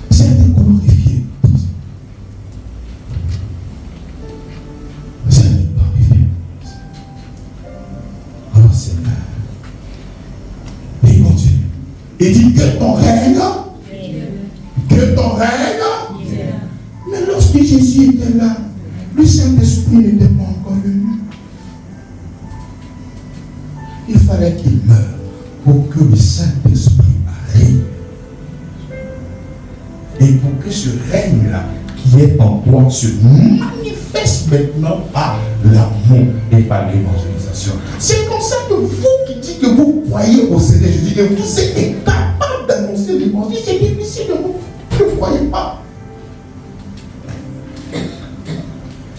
C'est de glorifier. C'est de glorifier. Alors, Seigneur, il continue. Il dit que ton règne, mais lorsque Jésus était là, le Saint-Esprit n'était pas encore venu. Il fallait qu'il meure pour que le Saint-Esprit arrive. Et pour que ce règne-là qui est en toi se manifeste maintenant par l'amour et par l'évangélisation. C'est comme ça que vous qui dites que vous croyez au Seigneur Jésus, que vous êtes capable d'annoncer l'évangile, c'est difficile de vous ne croyez pas.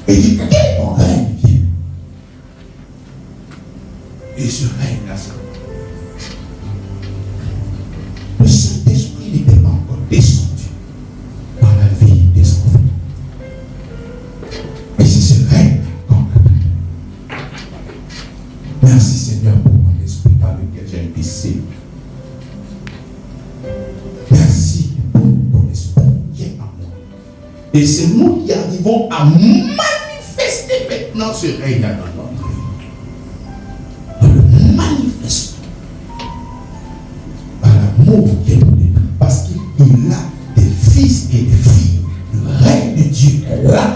Et dit, que ton règne vienne. Et ce règne-là, le Saint-Esprit n'était pas encore descendu par la vie des enfants. Et c'est ce règne qu'on a. Merci Seigneur pour mon esprit par lequel j'ai été séduit. Merci pour ton esprit qui est en moi. Et c'est nous qui arrivons à manifester maintenant ce règne dans notre vie. Nous le manifestons par l'amour qui est donné. Parce qu'il a des fils et des filles. Le règne de Dieu est là.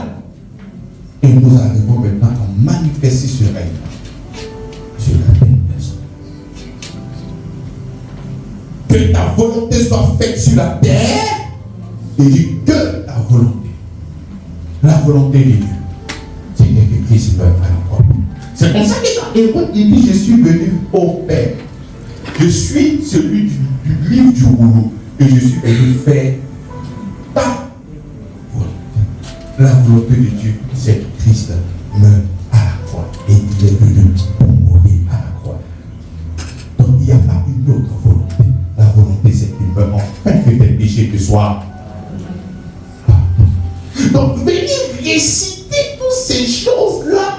Et nous arrivons maintenant à manifester ce règne sur la terre. Que ta volonté soit faite sur la terre. Et dit que ta volonté. La volonté de Dieu. C'est que Christ meurt à la croix. C'est pour ça que dans Hébreux, il dit, je suis venu au Père. Je suis celui du livre du rouleau. Et je suis venu faire ta volonté. La volonté de Dieu, c'est que Christ meurt à la croix. Et il est venu pour mourir à la croix. Donc il n'y a pas une autre volonté. La volonté, c'est qu'il meurt enfin que tes péchés te soient. Donc venir réciter toutes ces choses-là,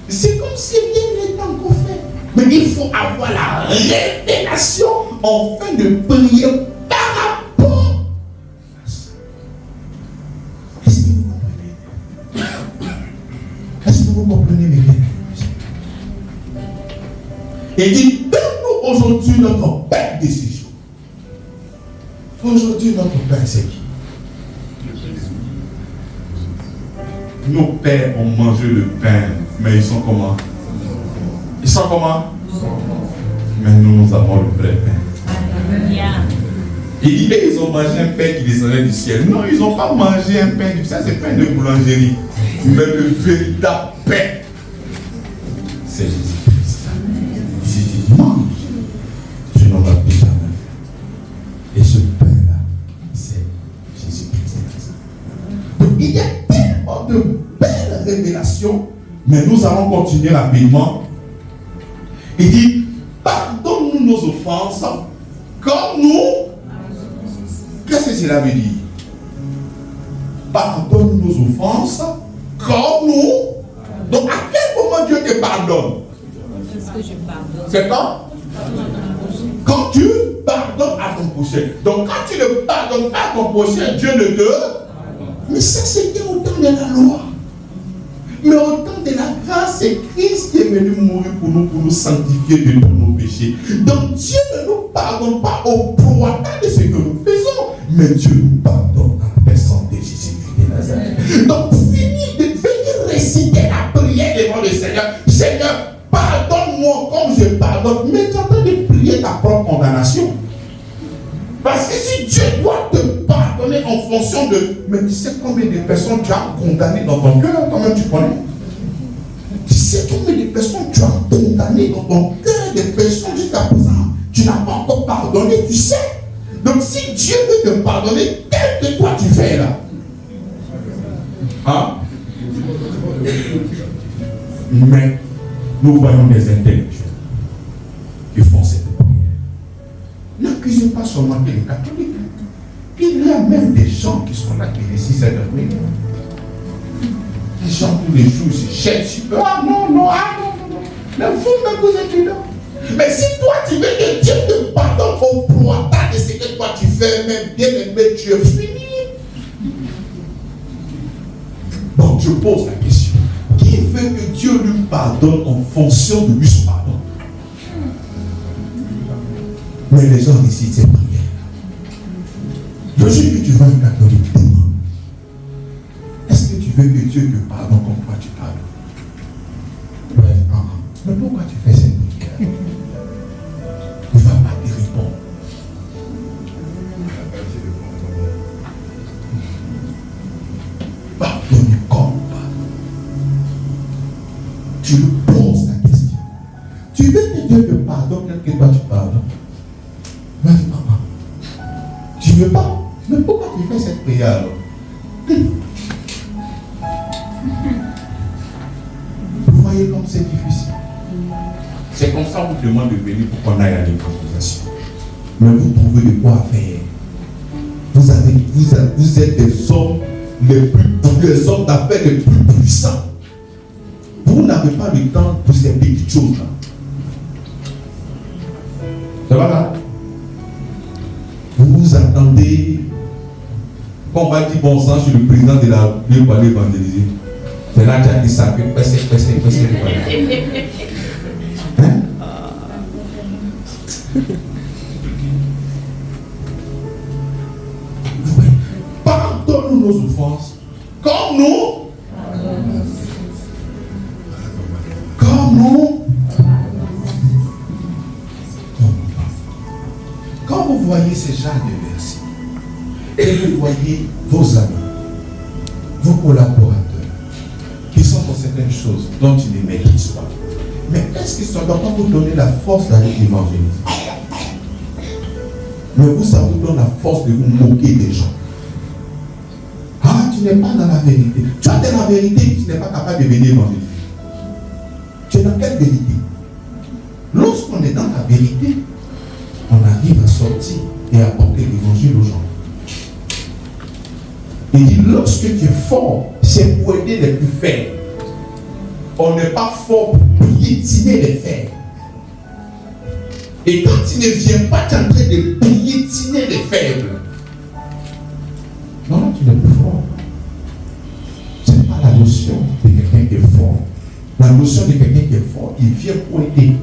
c'est comme si rien n'était encore fait. Mais il faut avoir la révélation afin de prier par rapport à ça. Est-ce que vous comprenez? Est-ce que vous comprenez mes bien? Et dit, donne-nous aujourd'hui notre pain de ces jours. Aujourd'hui, notre pain, c'est qui? Nos pères ont mangé le pain, mais ils sont comment? Ils sont comment? Mais nous avons le vrai pain. Il dit, ils ont mangé un pain qui descendait du ciel. Non, ils n'ont pas mangé un pain du ciel, c'est pain de boulangerie. Mais le véritable pain, c'est Jésus-Christ. Il dit, mange, tu n'auras plus jamais. Et ce pain-là, c'est Jésus-Christ. Donc il y a tellement de belles révélations, mais nous allons continuer rapidement. Il dit, pardonne-nous nos offenses, comme nous. Qu'est-ce que cela veut dire? Pardonne-nous nos offenses, comme nous. Donc à quel moment Dieu te pardonne? C'est quand? Quand tu pardonnes à ton prochain. Donc quand tu ne pardonnes pas à ton prochain, Dieu ne te... Mais ça c'était au temps de la loi. Mais au temps de la grâce, c'est Christ qui est venu mourir pour nous sanctifier de tous nos péchés. Donc Dieu ne nous pardonne pas au prorata de ce que nous faisons, mais Dieu nous pardonne en personne de Jésus-Christ de Nazareth. Donc fini de venir réciter la prière devant le Seigneur. Seigneur, pardonne-moi comme je pardonne. Mais tu es en train de prier ta propre condamnation. Parce que si Dieu doit te pardonner en fonction de... Mais tu sais combien de personnes tu as condamnées dans ton cœur, toi-même tu connais. Tu sais combien de personnes tu as condamnées dans ton cœur, des personnes jusqu'à présent, tu n'as pas encore pardonné, tu sais. Donc si Dieu veut te pardonner, qu'est-ce que toi tu fais là? Hein? Mais nous voyons des intellectuels qui font cette prière. N'accusez pas seulement que les catholiques. Il y a même des gens qui sont là qui réussissent cette prière. Les gens tous les jours se cherchent. Ah non, non, ah non, non, non. Mais vous êtes là. Mais si toi tu veux que Dieu te pardonne au ploitat de ce que toi tu fais, même bien aimé, tu es fini. Donc je pose la question. Qui veut que Dieu lui pardonne en fonction de lui son pardon? Mais les gens ici, c'est prière. Je sais que tu vas un catholique demain. Est-ce que tu veux que Dieu te pardonne comme toi tu pardonnes? Ouais, mais pourquoi tu fais cette prière? Il ne va pas te répondre. Pardonne comme tu lui poses la question. Tu veux que Dieu te pardonne tel que toi tu pardonnes? Vas-y, maman. Tu ne veux pas? Mais pourquoi tu fais cette prière alors? Vous voyez comme c'est difficile. C'est comme ça qu'on vous demande de venir pour qu'on aille à l'évangélisation. Mais vous trouvez de quoi faire. Vous êtes des hommes les hommes d'affaires les plus puissants. Vous n'avez pas le temps pour ces petites choses là. Ça va là? Vous attendez qu'on va dire bon sang sur le président de la République pour aller évangéliser. C'est là qu'il s'appelle passer. Hein? Pardonne-nous nos offenses comme nous. Quand vous voyez ces genres de versets et vous voyez vos amis, vos collaborateurs qui sont pour certaines choses dont ils ne maîtrisent pas, mais est-ce que ça ne doit pas vous donner la force d'aller évangéliser? Mais vous, ça vous donne la force de vous moquer des gens. Ah, tu n'es pas dans la vérité. Tu as de la vérité, tu n'es pas capable de venir évangéliser. Tu es dans quelle vérité? Lorsqu'on est dans la vérité, on arrive à sortir et à apporter l'évangile aux gens. Il dit, lorsque tu es fort, c'est pour aider les plus faibles. On n'est pas fort pour piétiner les faibles. Et quand tu ne viens pas, tu es en train de piétiner les faibles. Non, tu n'es plus fort. Ce n'est pas la notion de quelqu'un qui est fort. La notion de quelqu'un qui est fort, il vient pour aider.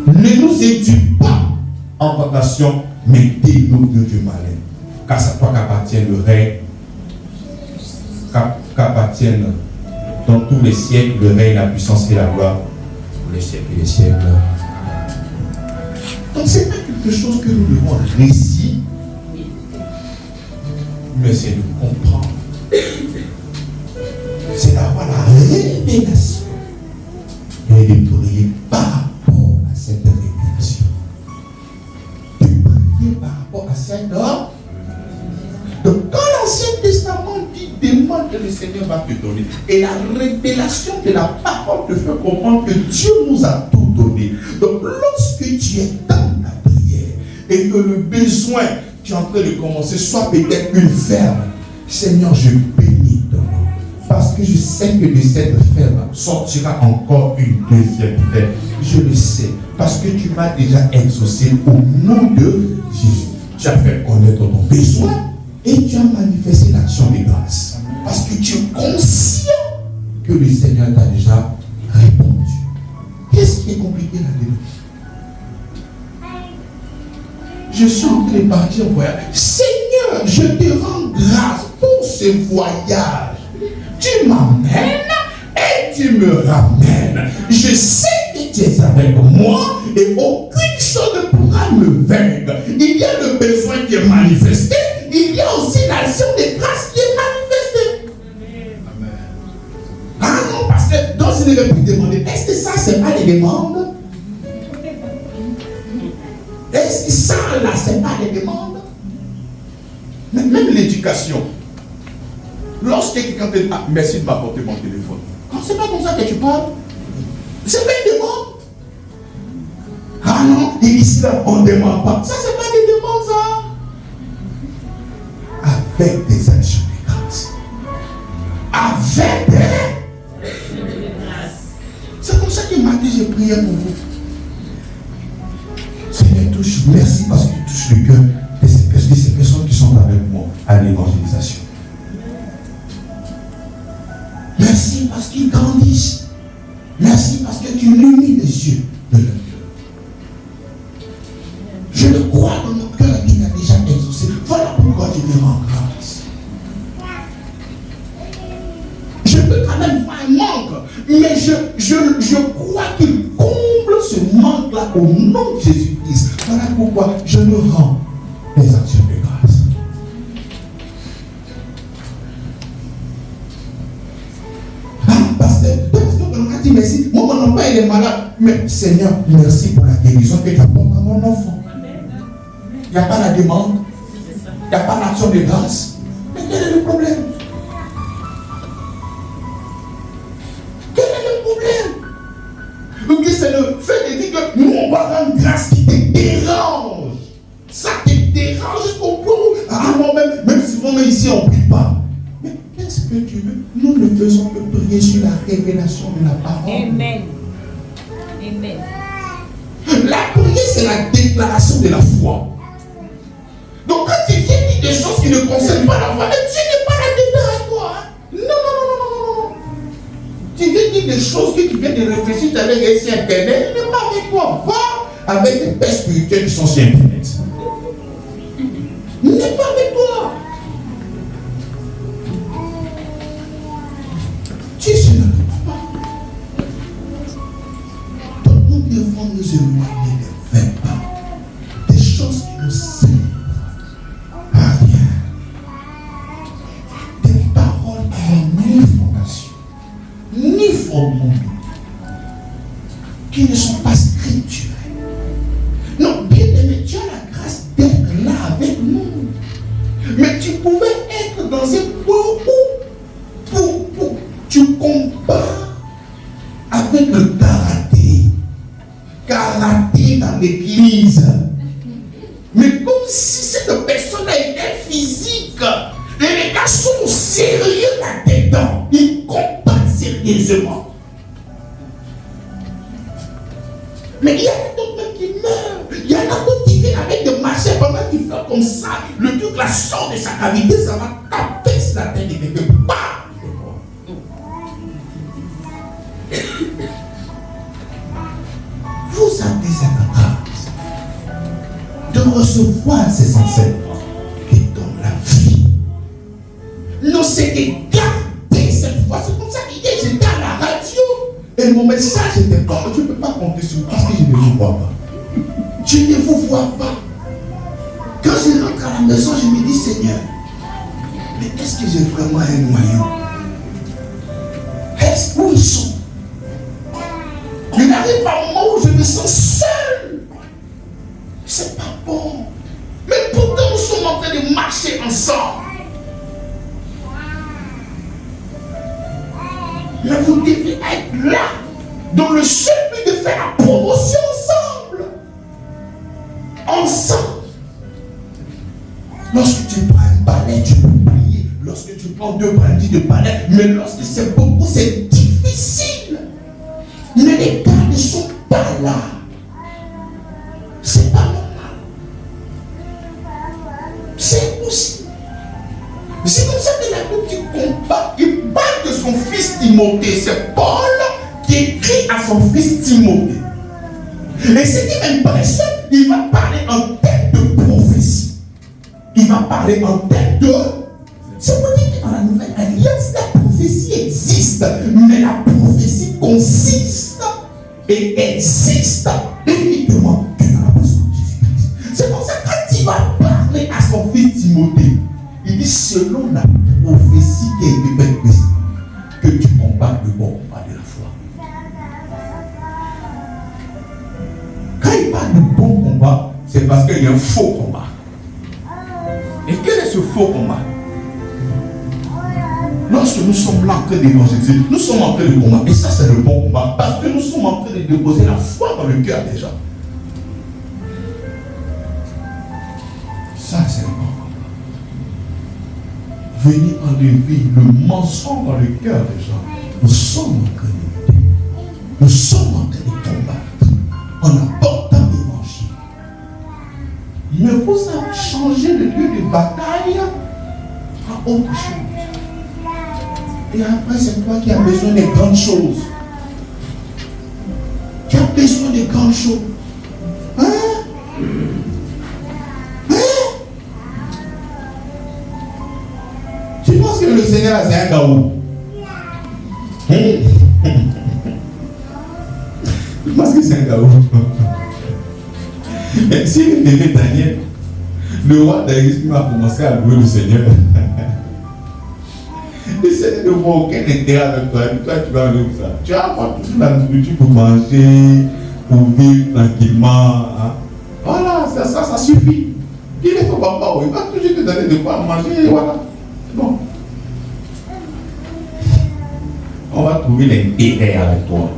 Ne nous éduque pas en tentation, mais délivre-nous du malin. Car c'est à toi qu'appartient le règne, qu'appartiennent dans tous les siècles le règne, la puissance et la gloire pour les siècles et les siècles. Donc c'est pas quelque chose que nous devons réciter, mais c'est de comprendre. C'est d'avoir la révélation et de prier par rapport à cette révélation. De prier par rapport à cette ordre. Donc quand l'Ancien Testament dit demande que le Seigneur va te donner, et la révélation de la parole te fait comprendre que Dieu nous a tout donné. Donc lorsque tu es dans la prière et que le besoin tu es en train de commencer, soit peut-être une ferme, Seigneur, je bénis ton nom. Parce que je sais que de cette ferme sortira encore une deuxième ferme. Je le sais. Parce que tu m'as déjà exaucé au nom de Jésus. Tu as fait connaître ton besoin et tu as manifesté l'action de grâce. Parce que tu es conscient que le Seigneur t'a déjà répondu. Qu'est-ce qui est compliqué là-dedans? Je suis en train de partir en voyage. Seigneur, je te rends grâce pour ce voyage. Tu m'amènes et tu me ramènes. Je sais que tu es avec moi et aucune chose ne pourra me vaincre. Il y a le besoin qui est manifesté. Il y a aussi l'action de grâce qui est manifestée. Amen. Ah non, parce que donc je ne vais plus demander. Est-ce que ça, c'est pas les demandes? Mais ça, là, ce n'est pas des demandes. Même l'éducation. Lorsque quelqu'un te dit, ah, merci de m'apporter mon téléphone. Quand c'est pas comme ça que tu parles, c'est pas une demande. Ah non, ici là, on ne demande pas. Ça, c'est pas des demandes, ça. Avec des actions de grâce. Avec des grâces. C'est comme ça que matin, j'ai prié pour vous. Seigneur, touche, merci parce que tu touches le cœur de ces personnes qui sont avec moi à l'évangélisation. Merci parce qu'ils grandissent. Merci parce que tu illumis les yeux de leur cœur. Je le crois dans mon cœur qu'il a déjà exaucé. Voilà pourquoi je te rends grâce. Je peux quand même voir un manque, mais je crois qu'il comble ce manque-là au nom de Jésus-Christ. Voilà pourquoi je me rends les actions de grâce. Pasteur, on a dit merci. Moi, mon enfant, il est malade. Mais Seigneur, merci pour la guérison que tu apportes à mon enfant. Il n'y a pas la demande. Il n'y a pas l'action de grâce. Mais quel est le problème? Quel est le problème? Donc, c'est le fait de dire que nous, on va rendre grâce qui te dérange. Ça te dérange jusqu'au point où, ah, moi-même, même si moi-même ici, on ne prie pas. Qu'est-ce que tu veux? Nous ne faisons que prier sur la révélation de la parole. Amen. Amen. La prière, c'est la déclaration de la foi. Donc, quand tu viens dire des choses qui ne concernent pas la foi, Dieu n'est pas là-dedans avec toi. Non, non, non, non, non. Tu viens dire des choses que tu viens de réfléchir avec Internet, il n'est pas avec toi. Va avec des pères spirituels qui sont sur Internet. Il n'est pas avec toi. Dieu se ne peut pas. Donc nous devons nous éloigner des vains pas, des choses qui nous servent à rien, des paroles qui n'ont ni fondation, ni fondement, qui ne sont pas scripturelles. Non, bien aimé, tu as la grâce d'être là avec nous. Mais tu pouvais être dans un point où tu compares avec le karaté dans l'église. Mais comme si cette personne était physique. Et les gars sont sérieux là-dedans. Ils combattent sérieusement. Mais il y a d'autres même qui meurent. Il y en a d'autres qui viennent avec des machins pendant qu'ils font comme ça. Le truc la sort de sa cavité, ça va taper sur la tête de quelqu'un. Vous avez cette grâce de recevoir ces enseignements qui donnent la vie. Non, c'est de garder cette foi. C'est comme ça qu'hier j'étais à la radio et mon message était bon. Je ne peux pas compter sur vous parce que je ne vous vois pas. Je ne vous vois pas. Quand je rentre à la maison, je me dis Seigneur, mais est-ce que j'ai vraiment un noyau? Est-ce où ils sont? Il n'arrive pas un moment où je me sens seul. C'est pas bon. Mais pourtant nous sommes en train de marcher ensemble. Mais vous devez être là, dans le seul but de faire la promotion ensemble. Ensemble. Lorsque tu prends un balai, tu peux prier. Lorsque tu prends 2 brindilles de balai, mais lorsque c'est beaucoup, c'est difficile. Mais les gars ne sont pas là. C'est pas normal. C'est impossible. C'est comme ça que la Bible dit combat. Il parle de son fils Timothée. C'est Paul qui écrit à son fils Timothée. Et ce qui m'impressionne, il va parler en termes de prophétie. Il va parler en termes de... C'est pour dire que dans la nouvelle alliance, la prophétie existe. Mais la prophétie consiste et existe uniquement que dans la personne de Jésus-Christ. C'est pour ça que quand il va parler à son fils Timothée, il dit selon la prophétie qui a été faite que tu combattes le bon combat de la foi. Quand il parle de bon combat, c'est parce Parce qu'il y a un faux combat. Et quel est ce faux combat? Lorsque nous sommes là en train d'évangéliser, nous sommes en train de combattre. Et ça, c'est le bon combat. Parce que nous sommes en train de déposer la foi dans le cœur des gens. Ça, c'est le bon combat. Venez enlever le mensonge dans le cœur des gens. Nous sommes en train de lutter. Nous sommes en train de combattre en apportant l'évangile. Mais vous avez changé le lieu de bataille à autre chose. Et après, c'est toi qui as besoin des grandes choses. Tu as besoin des grandes choses. Hein? Tu penses que le Seigneur c'est un gaou? Je pense que c'est un gaou. Et si vous aimez Daniel, le roi d'Égypte a commencé à louer le Seigneur. Le Seigneur ne voit aucun intérêt avec toi. Et toi, tu vas aller où ça? Tu vas avoir toute la nourriture pour manger, pour vivre tranquillement. Hein? Voilà, ça suffit. Il ne faut pas, il va toujours te donner de quoi manger. Et voilà. Bon. On va trouver l'intérêt avec toi.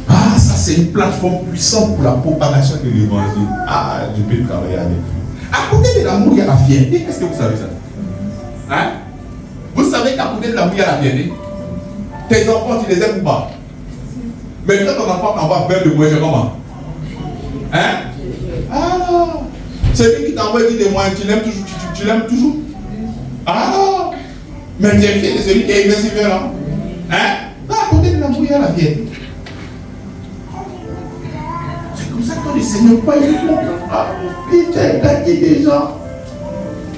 Ah, ça c'est une plateforme puissante pour la propagation de l'évangile. Ah, je peux travailler avec lui. À côté de l'amour, il y a la fierté. Est-ce que vous savez ça? Hein? Vous savez qu'à côté de l'amour, il y a la fierté. Tes enfants, tu les aimes ou pas? Mais quand ton enfant t'envoie vers le moyen, comment? Hein? Alors, celui qui t'envoie dit des moyens, tu l'aimes toujours? Tu l'aimes toujours? Alors, mais tu es fier de celui qui est invincible là? Hein? À côté de l'amour, il y a la fierté. C'est comme ça que le Seigneur croit. Il dit, ah, mon fils, tu as gagné des gens.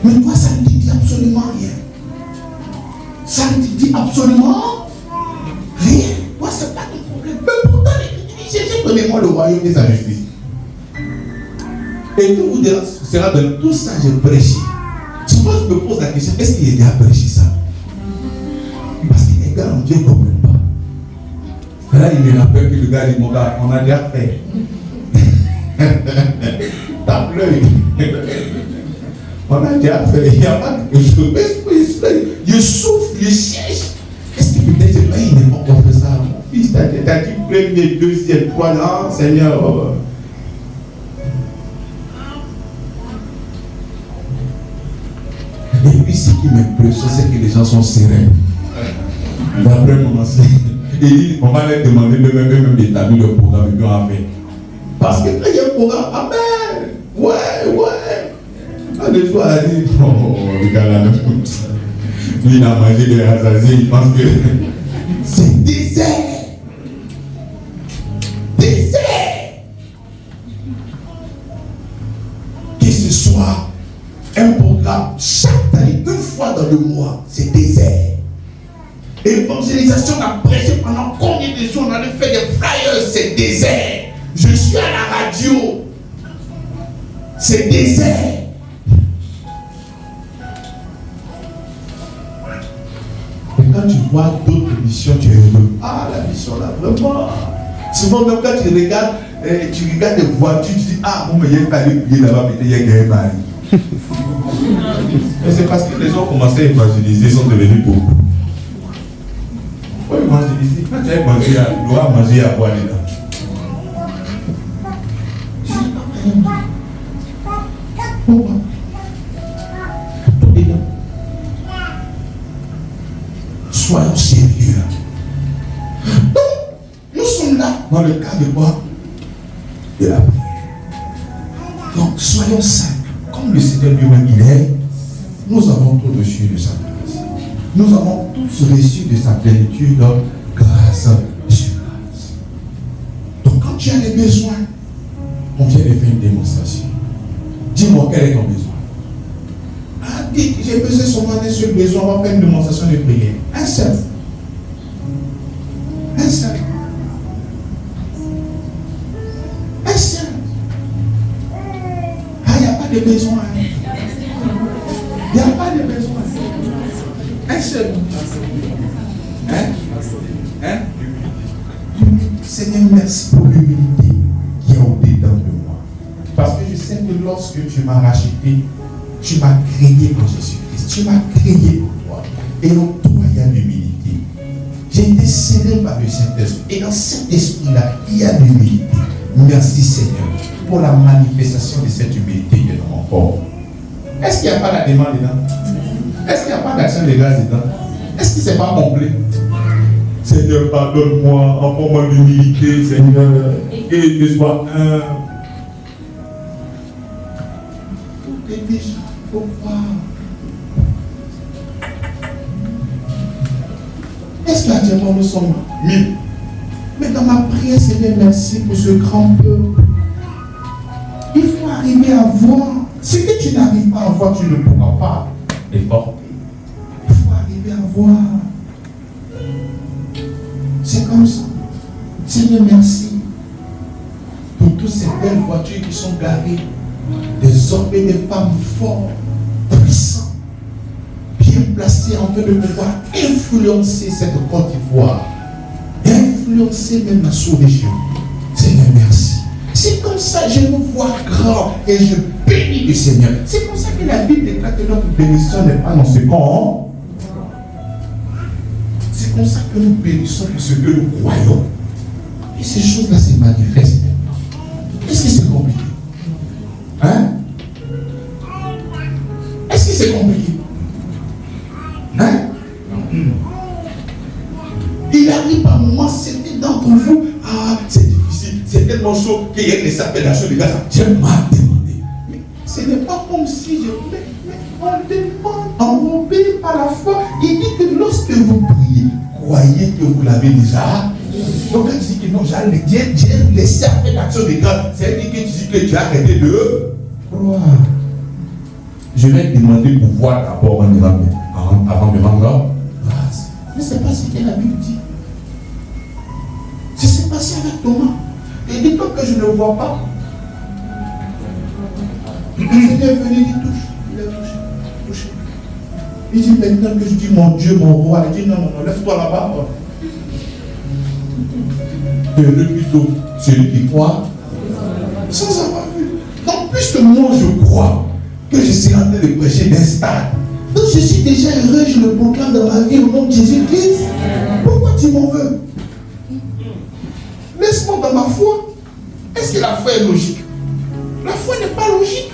Mais toi, ça ne te dit absolument rien. Ça ne te dit absolument rien. Toi, ce n'est pas ton problème. Mais pourtant, cherchez premièrement le royaume et sa justice. Et tout vous sera dans tout ça, j'ai prêché. Souvent, je me pose la question, est-ce qu'il a prêché ça? Parce que les gars, Dieu ne comprend pas. Là, il me rappelle que le gars dit, mon gars, on a déjà fait. Tape l'œil. On a déjà fait. Il n'y a pas quelque chose. Je souffre, je cherche. Est-ce que peut-être c'est pas il n'est pas encore fait ça? Mon fils, t'as dit premier, deuxième, troisième, Seigneur. Et puis ce qui m'impressionne, c'est que les gens sont sereins. D'après mon enseignant, il dit, on va leur demander de même d'établir le programme et puis on va faire. Parce que quand il y a un programme, amen, ouais. Un des fois, elle dit, oh, regarde là, lui il a mangé de rassasié, il pense que c'est désert. Que ce soit un programme chaque année, une fois dans le mois, c'est désert. Évangélisation, on a prêché pendant combien de jours, on a fait des flyers, c'est désert. Je suis à la radio, c'est désert. Et quand tu vois d'autres missions, tu es heureux. Ah, la mission là, vraiment. Souvent, même quand tu regardes des voitures, tu dis, ah, bon, mais il n'y a pas de payer là-bas, peut-être il y a gagné Paris. Mais c'est parce que les gens ont commencé à évangéliser, ils sont devenus pauvres. Il faut évangéliser. Quand tu as évangélisé, tu dois manger à boire dedans. Pourquoi? Tout dedans. Soyons sérieux. Donc, nous sommes là dans le cas de quoi? De la prière. Donc, soyons simples. Comme le Seigneur lui-même il est, nous avons tout reçu de sa grâce. Nous avons tous reçu de sa plénitude grâce sur grâce. Donc, quand tu as des besoins, on vient de faire une démonstration. Dis-moi quel est ton besoin. Ah, dis, j'ai besoin seulement d'un seul besoin, on va faire une démonstration de prière. Un seul. Un seul. Un seul. Ah, il n'y a pas de besoin. Il n'y a pas de besoin. Un seul. Hein? Seigneur, merci pour l'humilité qui est au-dedans de moi. Parce que je sais que lorsque tu m'as racheté, tu m'as créé en Jésus-Christ. Tu m'as créé en toi. Et en toi, il y a l'humilité. J'ai été scellé par le Saint-Esprit. Et dans cet esprit-là, il y a l'humilité. Merci Seigneur pour la manifestation de cette humilité qui est dans mon corps. Est-ce qu'il n'y a pas la demande dedans? Est-ce qu'il n'y a pas d'action de grâce dedans? Est-ce que ce n'est pas complet? Seigneur, pardonne-moi, envoie-moi l'humilité, Seigneur, et que je sois humble. Tout est déjà, il faut croire. Est-ce qu'actuellement nous sommes 1000? Mais dans ma prière, Seigneur, merci pour ce grand peuple. Il faut arriver à voir. Ce que tu n'arrives pas à voir, tu ne pourras pas les porter. Il faut arriver à voir. C'est comme ça. Seigneur, merci pour toutes ces belles voitures qui sont garées. Des hommes et des femmes forts, puissants, bien placés en train de pouvoir influencer cette Côte d'Ivoire. Influencer même la sous-région. Seigneur, merci. C'est comme ça que je me vois grand et je bénis le Seigneur. C'est comme ça que la Bible déclare que notre bénédiction n'est pas dans ce camp. C'est comme ça que nous bénissons pour ce que nous croyons. Et ces choses-là se manifestent maintenant. Est-ce que c'est compliqué? Hein? Est-ce que c'est compliqué? Hein? Il arrive un moment, c'était d'entre vous, ah, c'est difficile, c'est tellement chaud qu'il y a des appellations de gaz. Je m'ai demandé. Mais ce n'est pas comme si je voulais. Mais on demande, enrobé par la foi. Il dit que lorsque vous priez, croyez que vous l'avez déjà. Donc quand tu dis que non, j'ai laissé faire l'action de grâce, c'est-à-dire que tu dis que tu as arrêté de croire. Je vais demander pour voir d'abord avant de rendre grâce. Mais ce n'est pas ce que la Bible dit. C'est ce qui s'est passé avec Thomas. Il dit comme que je ne le vois pas. Le Seigneur est venu, il touche. Il a touché. Il dit maintenant que je dis mon Dieu, mon roi, il dit non, lève-toi là-bas. Le plutôt, celui qui croit, sans avoir vu. Donc, puisque moi je crois que je suis en train de prêcher d'un stade, donc je suis déjà heureux, je le proclame dans ma vie au nom de Jésus-Christ. Pourquoi tu m'en veux? Laisse-moi dans ma foi. Est-ce que la foi est logique? La foi n'est pas logique.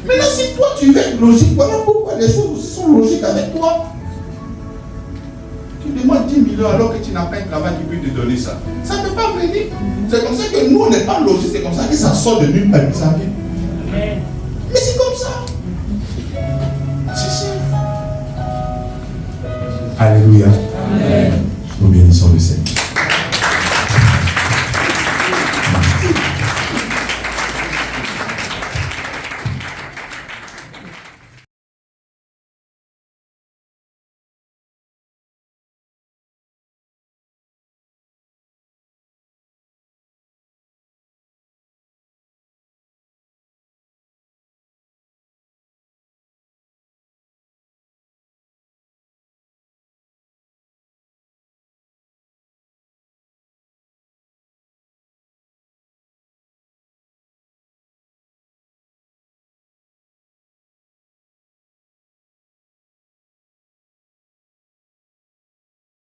Maintenant, si toi tu veux être logique, voilà pourquoi les choses aussi sont logiques avec toi. Tu demandes 10 millions alors que tu n'as pas un travail qui peut te donner ça. Ça ne peut pas venir. C'est comme ça que nous, on n'est pas logique. C'est comme ça que ça sort de nulle part. Ça vient. Mais c'est comme ça. C'est ça. Alléluia.